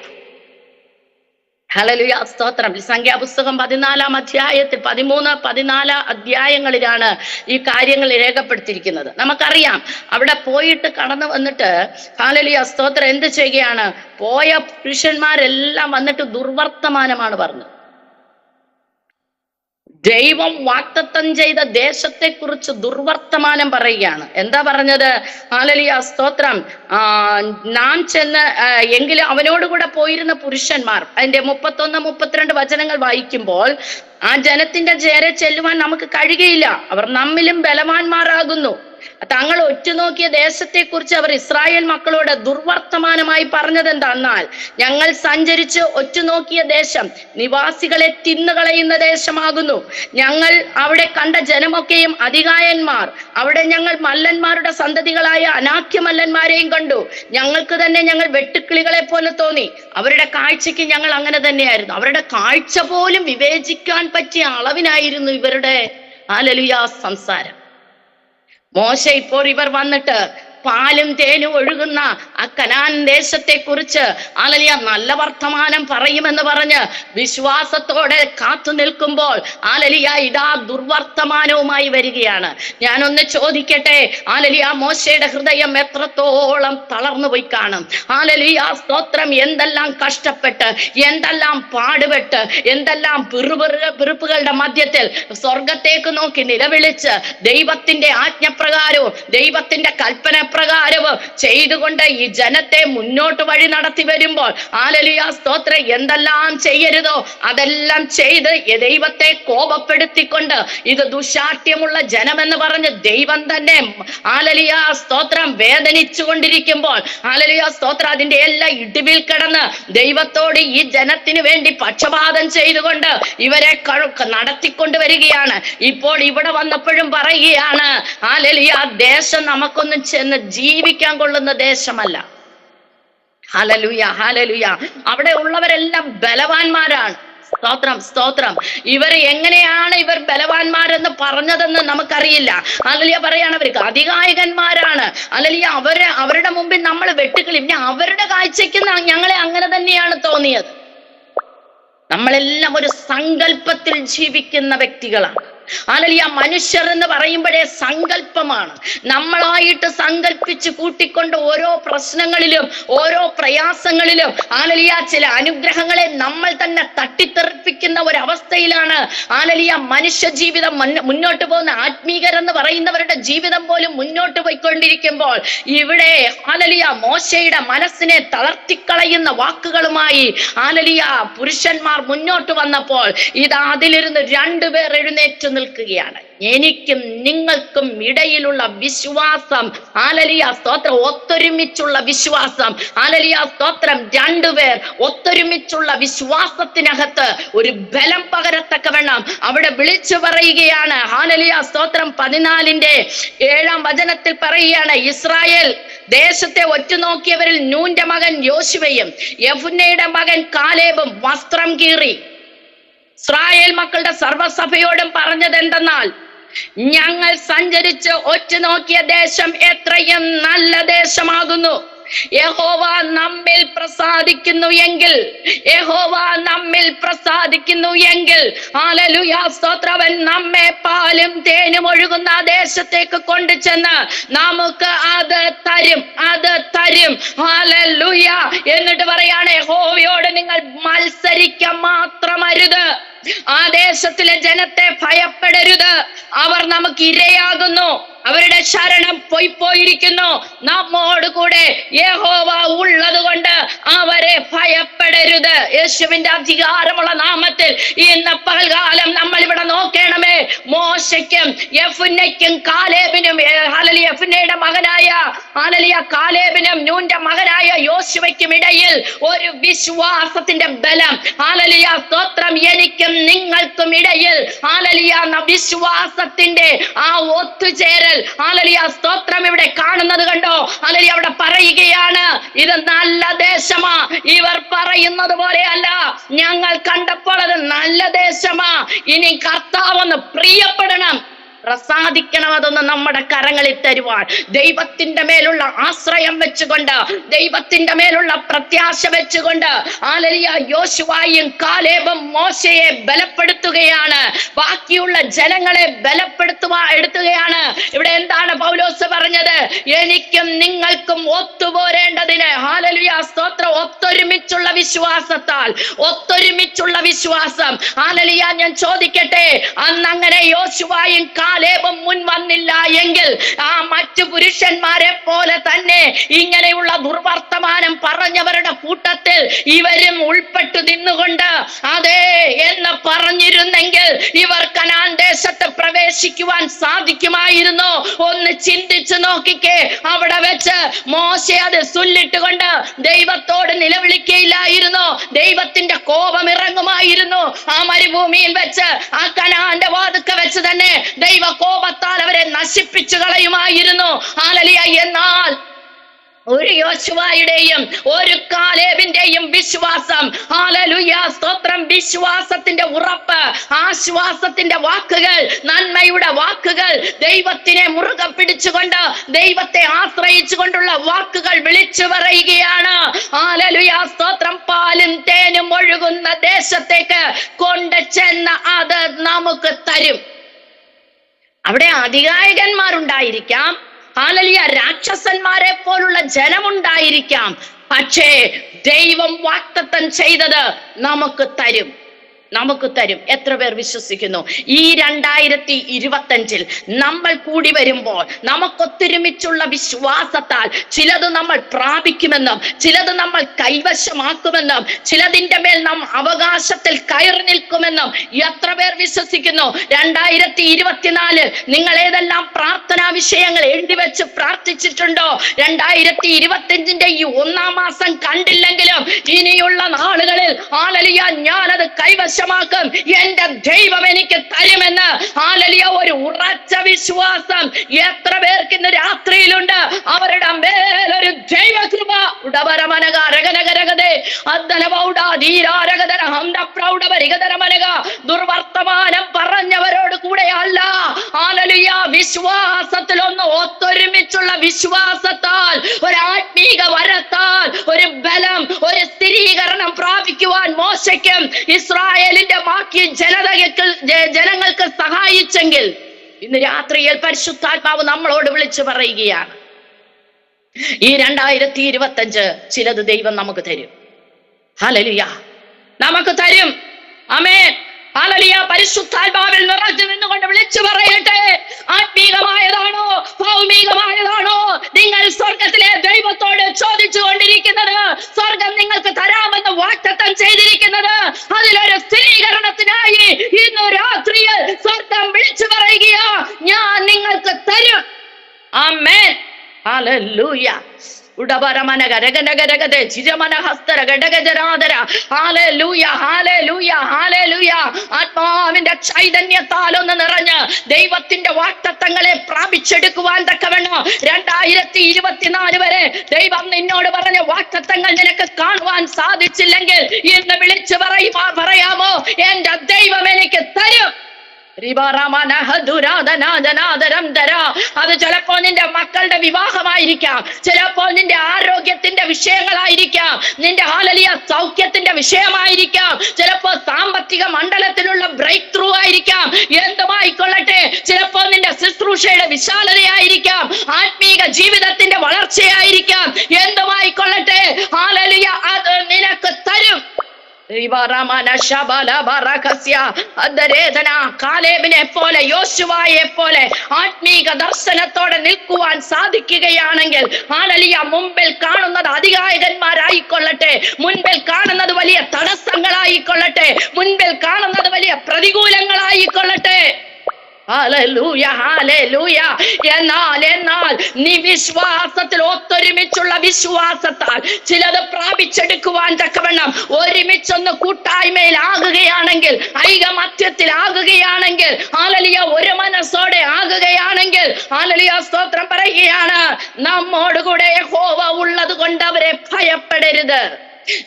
ഹല്ലേലൂയ സ്തോത്രം. സംഖ്യാപുസ്തകം 14-ാം അധ്യായത്തിൽ 13-14 അധ്യായങ്ങളിലാണ് ഈ കാര്യങ്ങൾ രേഖപ്പെടുത്തിയിരിക്കുന്നത്. നമുക്കറിയാം, അവിടെ പോയിട്ട് കടന്നു വന്നിട്ട് ഹല്ലേലൂയ സ്തോത്രം എന്ത് ചെയ്യുകയാണ്? പോയ പുരുഷന്മാരെല്ലാം വന്നിട്ട് ദുർവർത്തമാനമാണ് പറഞ്ഞത്. ദൈവം വാഗ്ദത്തം ചെയ്ത ദേശത്തെക്കുറിച്ച് ദുർവർത്തമാനം പറയുകയാണ്. എന്താ പറഞ്ഞത്? ഹല്ലേലൂയ സ്തോത്രം, നാം ചെന്ന് എങ്കിലും അവനോടുകൂടെ പോയിരുന്ന പുരുഷന്മാർ, അതിന്റെ 31-32 വചനങ്ങൾ വായിക്കുമ്പോൾ, ആ ജനത്തിന്റെ ചേരെ ചെല്ലുവാൻ നമുക്ക് കഴിയുകയില്ല, അവർ നമ്മിലും ബലവാന്മാരാകുന്നു. തങ്ങൾ ഒറ്റുനോക്കിയ ദേശത്തെക്കുറിച്ച് അവർ ഇസ്രായേൽ മക്കളോട് ദുർവർത്തമാനമായി പറഞ്ഞത് എന്താണെന്നാൽ, ഞങ്ങൾ സഞ്ചരിച്ച് ഒറ്റുനോക്കിയ ദേശം നിവാസികളെ തിന്നുകളയുന്ന ദേശമാകുന്നു. ഞങ്ങൾ അവിടെ കണ്ട ജനമൊക്കെയും അധികായന്മാർ. അവിടെ ഞങ്ങൾ മല്ലന്മാരുടെ സന്തതികളായ അനാഖ്യ മല്ലന്മാരെയും കണ്ടു. ഞങ്ങൾക്ക് തന്നെ ഞങ്ങൾ വെട്ടുക്കിളികളെ പോലെ തോന്നി. അവരുടെ കാഴ്ചയ്ക്ക് ഞങ്ങൾ അങ്ങനെ തന്നെയായിരുന്നു. അവരുടെ കാഴ്ച പോലും വിവേചിക്കാൻ പറ്റിയ അളവിനായിരുന്നു ഇവരുടെ ഹല്ലേലൂയ സംസാരം. മോശ ഇപ്പോൾ ഇവർ വന്നിട്ട് പാലും തേനും ഒഴുകുന്ന ആ കനാൻ ദേശത്തെ കുറിച്ച് ഹല്ലേലൂയ നല്ല വർത്തമാനം പറയുമെന്ന് പറഞ്ഞ് വിശ്വാസത്തോടെ കാത്തു നിൽക്കുമ്പോൾ ഹല്ലേലൂയ ഇതാ ദുർവർത്തമാനവുമായി വരികയാണ്. ഞാനൊന്ന് ചോദിക്കട്ടെ, ഹല്ലേലൂയ മോശയുടെ ഹൃദയം എത്രത്തോളം തളർന്നു പോയി കാണും? ഹല്ലേലൂയ സ്തോത്രം, എന്തെല്ലാം കഷ്ടപ്പെട്ട്, എന്തെല്ലാം പാടുപെട്ട്, എന്തെല്ലാം പിറുപ്പുകളുടെ മധ്യത്തിൽ സ്വർഗത്തേക്ക് നോക്കി നിലവിളിച്ച് ദൈവത്തിന്റെ ആജ്ഞപ്രകാരവും ദൈവത്തിന്റെ കൽപ്പന പ്രകാരവും ചെയ്തുകൊണ്ട് ഈ ജനത്തെ മുന്നോട്ട് വഴി നടത്തി വരുമ്പോൾ ഹല്ലേലൂയ സ്തോത്രം, എന്തെല്ലാം ചെയ്യരുതോ അതെല്ലാം ചെയ്ത് ദൈവത്തെ കോപപ്പെടുത്തിക്കൊണ്ട് ഇത് ദുശാഠ്യമുള്ള ജനമെന്ന് പറഞ്ഞ് ദൈവം തന്നെ ഹല്ലേലൂയ സ്തോത്രം വേദനിച്ചു കൊണ്ടിരിക്കുമ്പോൾ ഹല്ലേലൂയ സ്തോത്രം അതിന്റെ എല്ലാ ഇടിവിൽ കിടന്ന് ദൈവത്തോട് ഈ ജനത്തിന് വേണ്ടി പക്ഷപാതം ചെയ്തുകൊണ്ട് ഇവരെ നടത്തിക്കൊണ്ട് വരികയാണ്. ഇപ്പോൾ ഇവിടെ വന്നപ്പോഴും പറയുകയാണ്, ഹല്ലേലൂയ ദേശം നമുക്കൊന്നും ചെന്ന് ജീവിക്കാൻ കൊള്ളുന്ന ദേശമല്ല. Hallelujah hallelujah. അവിടെ ഉള്ളവരെല്ലാം ബലവാന്മാരാണ്. സ്തോത്രം സ്തോത്രം. ഇവർ എങ്ങനെയാണ് ഇവർ ബലവാന്മാരെന്ന് പറഞ്ഞതെന്ന് നമുക്കറിയില്ല. ഹല്ലേലൂയ പറയാണ്, അവർക്ക് അധികായകന്മാരാണ്. ഹല്ലേലൂയ അവരുടെ മുമ്പിൽ നമ്മൾ വെട്ടുക്കിളി. പിന്നെ അവരുടെ കാഴ്ചയ്ക്ക് ഞങ്ങളെ അങ്ങനെ തന്നെയാണ് തോന്നിയത്. നമ്മളെല്ലാം ഒരു സങ്കല്പത്തിൽ ജീവിക്കുന്ന വ്യക്തികളാണ്. ഹല്ലേലൂയ. മനുഷ്യർ എന്ന് പറയുമ്പോഴേ സങ്കല്പമാണ്. നമ്മളായിട്ട് സങ്കല്പിച്ച് കൂട്ടിക്കൊണ്ട് ഓരോ പ്രശ്നങ്ങളിലും ഓരോ പ്രയാസങ്ങളിലും ഹല്ലേലൂയ ചില അനുഗ്രഹങ്ങളെ നമ്മൾ തന്നെ തട്ടിത്തെറിപ്പിക്കുന്ന ഒരവസ്ഥയിലാണ് ഹല്ലേലൂയ മനുഷ്യ ജീവിതം മുന്നോട്ട് പോകുന്ന. ആത്മീകരെന്ന് പറയുന്നവരുടെ ജീവിതം പോലും മുന്നോട്ട് പോയിക്കൊണ്ടിരിക്കുമ്പോൾ ഇവിടെ ഹല്ലേലൂയ മോശയുടെ മനസ്സിനെ തളർത്തിക്കളയുന്ന വാക്കുകളുമായി ഹല്ലേലൂയ പുരുഷന്മാർ മുന്നോട്ട് വന്നപ്പോൾ ഇതാ അതിലിരുന്ന് 2 പേർ എഴുന്നേറ്റ് നിൽക്കുകയാണ്. എനിക്കും നിങ്ങൾക്കും ഇടയിലുള്ള വിശ്വാസം ഹല്ലേലൂയ സ്തോത്രം, ഒത്തൊരുമിച്ചുള്ള വിശ്വാസം ഹല്ലേലൂയ സ്തോത്രം, 2 പേർ ഒത്തൊരുമിച്ചുള്ള വിശ്വാസത്തിനകത്ത് ഒരു ബലം പകരത്തക്കവണ്ണം അവിടെ വിളിച്ചു പറയുകയാണ്. ഹല്ലേലൂയ സ്തോത്രം 14-ന്റെ 7-ാം വചനത്തിൽ പറയുകയാണ്, ഇസ്രായേൽ ദേശത്തെ ഒറ്റുനോക്കിയവരിൽ നൂന്റെ മകൻ യോശുവയും യെഫുന്നയുടെ മകൻ കാലേബും വസ്ത്രം കീറി ഇസ്രായേൽ മക്കളുടെ സർവ്വസഭയോടും പറഞ്ഞത് എന്തെന്നാൽ, ഞങ്ങൾ സഞ്ചരിച്ച് ഒറ്റുനോക്കിയ ദേശം എത്രയും നല്ല ദേശമാകുന്നു. യഹോവ നമ്മിൽ പ്രസാദിക്കുന്നു എങ്കിൽ, യഹോവ നമ്മിൽ പ്രസാദിക്കുന്നു എങ്കിൽ ഹല്ലേലൂയ സ്തോത്രം, അവൻ നമ്മെ പാലും തേനും ഒഴുകുന്ന ദേശത്തേക്ക് കൊണ്ടുചെന്ന് നമുക്ക് അത് തരും, അത് തരും. ഹല്ലേലൂയ. എന്നിട്ട് പറയാണ്, യഹോവയോട് നിങ്ങൾ മത്സരിക്കാൻ മാത്രമരുത്. ആ ദേശത്തിലെ ജനത്തെ ഭയപ്പെടരുത്, അവർ നമുക്ക് ഇരയാകുന്നു. അവരുടെ ശരണം പോയിരിക്കുന്നു. നമ്മോട് കൂടെ യഹോവ ഉള്ളത് കൊണ്ട് അവരെ ഭയപ്പെടരുത്. യേശുവിന്റെ അധികാരമുള്ള നാമത്തിൽ ഇന്ന് പകൽകാലം നമ്മൾ ഇവിടെ നോക്കണമേ. മോശയ്ക്കും യെഫുന്നെക്കും കാലേബിനും യെഫുന്നയുടെ മകനായ കാലേബിനും നൂന്റെ മകനായ യോശുവയ്ക്കും ഇടയിൽ ഒരു വിശ്വാസത്തിന്റെ ബലം. സ്തോത്രം. എനിക്കും നിങ്ങൾക്കും ഇടയിൽ വിശ്വാസത്തിന്റെ ആ ഒത്തുചേരൽ സ്തോത്രം ഇവിടെ കാണുന്നത് കണ്ടോ. അവിടെ പറയുകയാണ്, ഇത് നല്ല ദേശമാ. ഇവർ പറയുന്നത് പോലെയല്ല, ഞങ്ങൾ കണ്ടപ്പോൾ അത് നല്ല ദേശമാ. ഇനി കർത്താവെന്ന് പ്രിയപ്പെടണം, പ്രസാദിക്കണം. അതൊന്ന് നമ്മുടെ കരങ്ങളിൽ തരുവാൻ, ദൈവത്തിന്റെ മേലുള്ള ആശ്രയം വെച്ചുകൊണ്ട്, ദൈവത്തിന്റെ മേലുള്ള പ്രത്യാശ വെച്ചുകൊണ്ട് യോശുവയും കാലേബും മോശയെ ബലപ്പെടുത്തുകയാണ്. ബാക്കിയുള്ള ജനങ്ങളെ എടുത്തുകയാണ്. ഇവിടെ എന്താണ് പൗലോസ് പറഞ്ഞത്? എനിക്കും നിങ്ങൾക്കും ഒത്തുപോരേണ്ടതിന് സ്തോത്രം, ഒത്തൊരുമിച്ചുള്ള വിശ്വാസത്താൽ, ഒത്തൊരുമിച്ചുള്ള വിശ്വാസം. ഞാൻ ചോദിക്കട്ടെ, അന്ന് അങ്ങനെ യോശുവയും കാലേബും മുൻ വന്നില്ല എങ്കിൽ ആ മറ്റു പുരുഷന്മാരെ പോലെ തന്നെ ഇങ്ങനെയുള്ള ദുർവർത്തമാനം പറഞ്ഞവരുടെ കൂട്ടത്തിൽ ഇവരും ഉൾപ്പെട്ടു നിന്നുകൊണ്ട് അതെ എന്ന് പറഞ്ഞിരുന്നെങ്കിൽ ഇവർ കനാൻ ദേശത്ത് പ്രവേശിക്കുവാൻ സാധിക്കുമായിരുന്നു. ഒന്ന് ചിന്തിച്ചു നോക്കിക്കേ. അവിടെ വെച്ച് മോശെ അത് ചൊല്ലിട്ടുകൊണ്ട് ദൈവത്തോട് നിലവിളിക്കയില്ലായിരുന്നു. ദൈവത്തിന്റെ കോപം ഇറങ്ങുമായിരുന്നു. ആ മരുഭൂമിയിൽ വെച്ച്, ആ കനാന്റെ വാതുക്ക വെച്ച് തന്നെ ദൈവ കോപത്താൽ അവരെ നശിപ്പിച്ചു കളയുമായിരുന്നു. എന്നാൽ ഒരു യോശുവയുടെയും ഒരു കാലേബിന്റെയും വിശ്വാസം, സ്തോത്രം, വിശ്വാസത്തിന്റെ ഉറപ്പ്, ആശ്വാസത്തിന്റെ വാക്കുകൾ, നന്മയുടെ വാക്കുകൾ, ദൈവത്തിനെ മുറുകെ പിടിച്ചുകൊണ്ട് ദൈവത്തെ ആശ്രയിച്ചുകൊണ്ടുള്ള വാക്കുകൾ വിളിച്ചു പറയുകയാണ്. സ്തോത്രം. പാലും തേനും ഒഴുകുന്ന ദേശത്തേക്ക് കൊണ്ട് ചെന്ന് അത് നമുക്ക് തരും. അവിടെ അധികായകന്മാരുണ്ടായിരിക്കാം, രാക്ഷസന്മാരെ പോലുള്ള ജനമുണ്ടായിരിക്കാം. പക്ഷേ ദൈവം വാഗ്ദത്തം ചെയ്തത് നമുക്ക് തരും. എത്ര പേർ വിശ്വസിക്കുന്നു? ഈ 2025 നമ്മൾ കൂടി വരുമ്പോൾ നമുക്കൊത്തൊരുമിച്ചുള്ള വിശ്വാസത്താൽ ചിലത് നമ്മൾ പ്രാപിക്കുമെന്നും ചിലത് നമ്മൾ കൈവശമാക്കുമെന്നും ചിലതിന്റെ മേൽ നാം അവകാശത്തിൽ കയറി നിൽക്കുമെന്നും എത്ര പേർ വിശ്വസിക്കുന്നു? 2024 നിങ്ങൾ ഏതെല്ലാം പ്രാർത്ഥനാ വിഷയങ്ങൾ എഴുതിവെച്ച് പ്രാർത്ഥിച്ചിട്ടുണ്ടോ? 2025 ഈ 1-ാം മാസം കണ്ടില്ലെങ്കിലും ഇനിയുള്ള നാളുകളിൽ ഞാനത് കൈവശമാക്കും, എന്റെ ദൈവം എനിക്ക് തരുമെന്ന് ഒരു ഉറച്ച വിശ്വാസം എത്ര പേർക്ക് ഇന്ന് രാത്രിയിലുണ്ട്? അവരുടെ മേലൊരു ദൈവകൃപ. ദുർവർത്തമാനം പറഞ്ഞവരോട് കൂടെയല്ല, വിശ്വാസത്തിലൊന്ന് ഒത്തൊരുമിച്ചുള്ള വിശ്വാസത്താൽ, ഒരു ആത്മീക വരത്താൽ, ഒരു ബലം, ഒരു സ്ഥിരീകരണം പ്രാപിക്കുവാൻ മോശയ്ക്കും ഇസ്രായേലിന്റെ ബാക്കി ജനങ്ങൾക്ക് സഹായിച്ചെങ്കിൽ ഇന്ന് രാത്രിയിൽ പരിശുദ്ധാത്മാവ് നമ്മളോട് വിളിച്ചു പറയുകയാണ്, ഈ 2025 ചിലത് ദൈവം നമുക്ക് തരും. ഹല്ലേലൂയ, നമുക്ക് തരും. ആമേൻ. ഹല്ലേലൂയ. പരിശുദ്ധാത്മാവിൽ നിറഞ്ഞു നിന്നുകൊണ്ട് വിളിച്ചു പറയട്ടെ, ആത്മീകമായതാണോ ഭൗമികമായതാണോ നിങ്ങൾ സ്വർഗത്തിലെ ദൈവത്തോട് ചോദിച്ചു കൊണ്ടിരിക്കുന്നത്? സ്വർഗം നിങ്ങൾക്ക് തരാമെന്ന് വാഗ്ദത്തം ചെയ്തിരിക്കുന്നത്, അതിലൊരു സ്ഥിരീകരണത്തിനായി ഇന്ന് രാത്രിയിൽ സ്വർഗം വിളിച്ചു പറയുക, ഞാൻ നിങ്ങൾക്ക് തരും. ആമേൻ. ഹല്ലേലൂയ. ആത്മാവിന്റെ ചൈതന്യത്താൽ ഒന്ന് നിറഞ്ഞ് ദൈവത്തിന്റെ വാഗ്ദത്തങ്ങളെ പ്രാപിച്ചെടുക്കുവാൻ തക്കവണ്ണം 2024 വരെ ദൈവം നിന്നോട് പറഞ്ഞ വാഗ്ദത്തങ്ങൾ നിനക്ക് കാണുവാൻ സാധിച്ചില്ലെങ്കിൽ ഇന്ന് വിളിച്ചു പറയാമോ, എന്റെ ദൈവം എനിക്ക് തരും. അത് ചിലപ്പോൾ നിന്റെ മക്കളുടെ വിവാഹമായിരിക്കാം, ചിലപ്പോൾ നിന്റെ ആരോഗ്യത്തിന്റെ വിഷയങ്ങളായിരിക്കാം, നിന്റെ സൗഖ്യത്തിന്റെ വിഷയമായിരിക്കാം, ചിലപ്പോൾ സാമ്പത്തിക മണ്ഡലത്തിലുള്ള ബ്രേക്ക് ത്രൂ ആയിരിക്കാം, എന്തുമായിക്കൊള്ളട്ടെ. ചിലപ്പോൾ നിന്റെ ശുശ്രൂഷയുടെ വിശാലതയായിരിക്കാം, ആത്മീക ജീവിതത്തിന്റെ വളർച്ചയായിരിക്കാം, എന്തുമായിക്കൊള്ളട്ടെ. അത് നിനക്ക് തരും. കാലേബിനെ പോലെ യോശുവയെ പോലെ ആത്മീക ദർശനത്തോടെ നിൽക്കുവാൻ സാധിക്കുകയാണെങ്കിൽ, ഹല്ലേലൂയ, മുമ്പിൽ കാണുന്നത് അധികായകന്മാരായിക്കൊള്ളട്ടെ, മുൻപിൽ കാണുന്നത് വലിയ തടസ്സങ്ങളായിക്കൊള്ളട്ടെ, മുൻപിൽ കാണുന്നത് വലിയ പ്രതികൂലങ്ങളായിക്കൊള്ളട്ടെ. Hallelujah, hallelujah. എന്നാൽ നീ വിശ്വാസത്തിൽ ഒത്തൊരുമിച്ചുള്ള വിശ്വാസത്താൽ ചിലത് പ്രാപിച്ചെടുക്കുവാൻ തക്കവണ്ണം ഒരുമിച്ചൊന്ന് കൂട്ടായ്മയിലാകുകയാണെങ്കിൽ, ഐകമത്യത്തിൽ ആകുകയാണെങ്കിൽ, ഹല്ലേലൂയ, ഒരു മനസ്സോടെ ആകുകയാണെങ്കിൽ, ഹല്ലേലൂയ, സ്തോത്രം പറയുകയാണ്, നമ്മോടുകൂടെ യഹോവ ഉള്ളത് കൊണ്ട് അവരെ ഭയപ്പെടരുത്.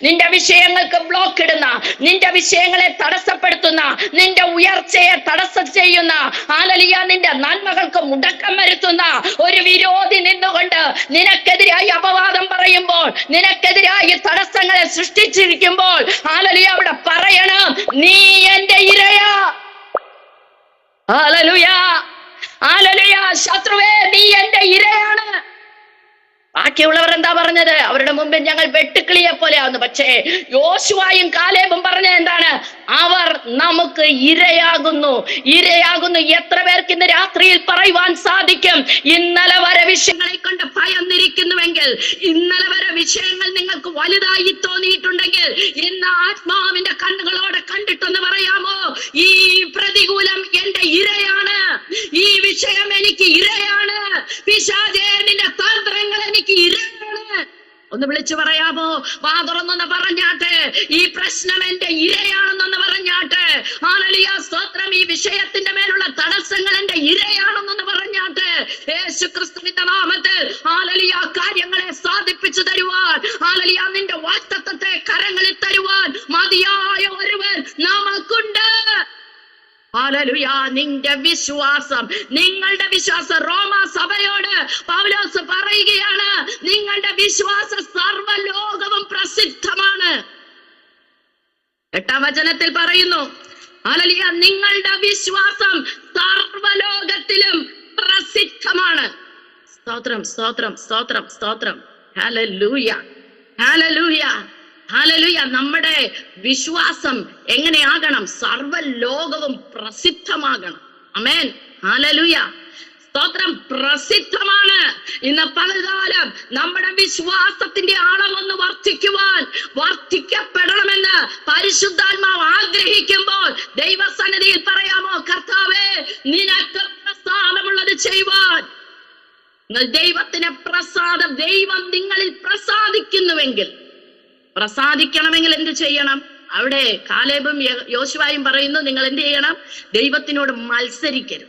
നിന്റെ വിഷയങ്ങൾക്ക് ബ്ലോക്ക് ഇടുന്ന, നിന്റെ വിഷയങ്ങളെ തടസ്സപ്പെടുത്തുന്ന, നിന്റെ ഉയർച്ചയെ തടസ്സം ചെയ്യുന്ന, ഹല്ലേലൂയ, നിന്റെ നന്മകൾക്ക് മുടക്കം വരുത്തുന്ന ഒരു വിരോധി നിന്നുകൊണ്ട് നിനക്കെതിരായി അപവാദം പറയുമ്പോൾ, നിനക്കെതിരായി തടസ്സങ്ങളെ സൃഷ്ടിച്ചിരിക്കുമ്പോൾ, ഹല്ലേലൂയ, അവിടെ പറയണം, നീ എന്റെ ഇരയാ. Hallelujah, hallelujah. ശത്രുവേ, നീ എന്റെ ഇരയാണ്. ബാക്കിയുള്ളവർ എന്താ പറഞ്ഞത്? അവരുടെ മുമ്പിൽ ഞങ്ങൾ വെട്ടുക്കിളിയെ പോലെ ആവുന്നു. പക്ഷേ യോശുവയും കാലേബും പറഞ്ഞത് എന്താണ്? അവർ നമുക്ക് ഇരയാകുന്നു, ഇരയാകുന്നു. എത്ര പേർക്ക് ഇന്ന് രാത്രിയിൽ പറയുവാൻ സാധിക്കും, ഇന്നലെ വരെ വിഷയങ്ങളെ കൊണ്ട് ഭയന്നിരിക്കുന്നുവെങ്കിൽ, ഇന്നലെ വരെ വിഷയങ്ങൾ നിങ്ങൾക്ക് വലുതായി തോന്നിയിട്ടുണ്ടെങ്കിൽ, ഇന്ന് ആത്മാവിന്റെ കണ്ണുകളോടെ കണ്ടിട്ടെന്ന് പറയാമോ, ഈ പ്രതികൂലം എന്റെ ഇരയാണ്, ഈ വിഷയം എനിക്ക് ഇരയാണ്, പിശാചേ നിന്റെ തന്ത്രങ്ങൾ എനിക്ക് ഇരയാണ്. ഒന്ന് വിളിച്ചു പറയാമോ? വാ തുറന്നൊന്ന് പറഞ്ഞാട്ടെ, ഈ പ്രശ്നം എന്റെ ഇരയാണെന്നൊന്ന് പറഞ്ഞാട്ടെ. ഹല്ലേലൂയ, സ്തോത്രം. ഈ വിഷയത്തിന്റെ മേലുള്ള തടസ്സങ്ങൾ എന്റെ ഇരയാണെന്നൊന്ന് പറഞ്ഞാട്ടെ. യേശുക്രിസ്തുവിന്റെ നാമത്തിൽ ഹല്ലേലൂയ, കാര്യങ്ങളെ സാധിപ്പിച്ചു തരുവാൻ, ഹല്ലേലൂയ, നിന്റെ വാഗ്ദത്തത്തെ കരങ്ങളിൽ തരുവാൻ മതിയായ ഒരുവൻ നമുക്കുണ്ട്. ഹല്ലേലൂയ. നിന്റെ വിശ്വാസം, നിങ്ങളുടെ വിശ്വാസം, റോമാ സഭയോട് പൗലോസ് പറയുകയാണ്, നിങ്ങളുടെ വിശ്വാസം സർവ്വലോകവും പ്രസിദ്ധമാണ്. 8-ാം വചനത്തിൽ പറയുന്നു, ഹല്ലേലൂയ, നിങ്ങളുടെ വിശ്വാസം സർവ്വലോകത്തിലും പ്രസിദ്ധമാണ്. സ്തോത്രം, സ്തോത്രം, സ്തോത്രം, സ്തോത്രം. ഹല്ലേലൂയ, ഹല്ലേലൂയ, ഹല്ലേലൂയ. നമ്മുടെ വിശ്വാസം എങ്ങനെയാകണം? സർവ്വലോകവും പ്രസിദ്ധമാകണം. ആമേൻ, ഹല്ലേലൂയ, സ്തോത്രം. പ്രസിദ്ധമാണ്. ഇന്ന് പകൽക്കാലം നമ്മുടെ വിശ്വാസത്തിന്റെ അളവൊന്ന് വർദ്ധിക്കപ്പെടണമെന്ന് പരിശുദ്ധാത്മാവ് ആഗ്രഹിക്കുമ്പോൾ ദൈവസന്നിധിയിൽ പറയാമോ, കർത്താവേ, നിനക്ക് പ്രസാദമുള്ളത് ചെയ്യുവാൻ. നിങ്ങൾ ദൈവത്തിന് പ്രസാദം, ദൈവം നിങ്ങളിൽ പ്രസാദിക്കുന്നുവെങ്കിൽ, പ്രസാദിക്കണമെങ്കിൽ എന്ത് ചെയ്യണം? അവിടെ കാലേബും യോശുവയും പറയുന്നു, നിങ്ങൾ എന്ത് ചെയ്യണം? ദൈവത്തിനോട് മത്സരിക്കരുത്.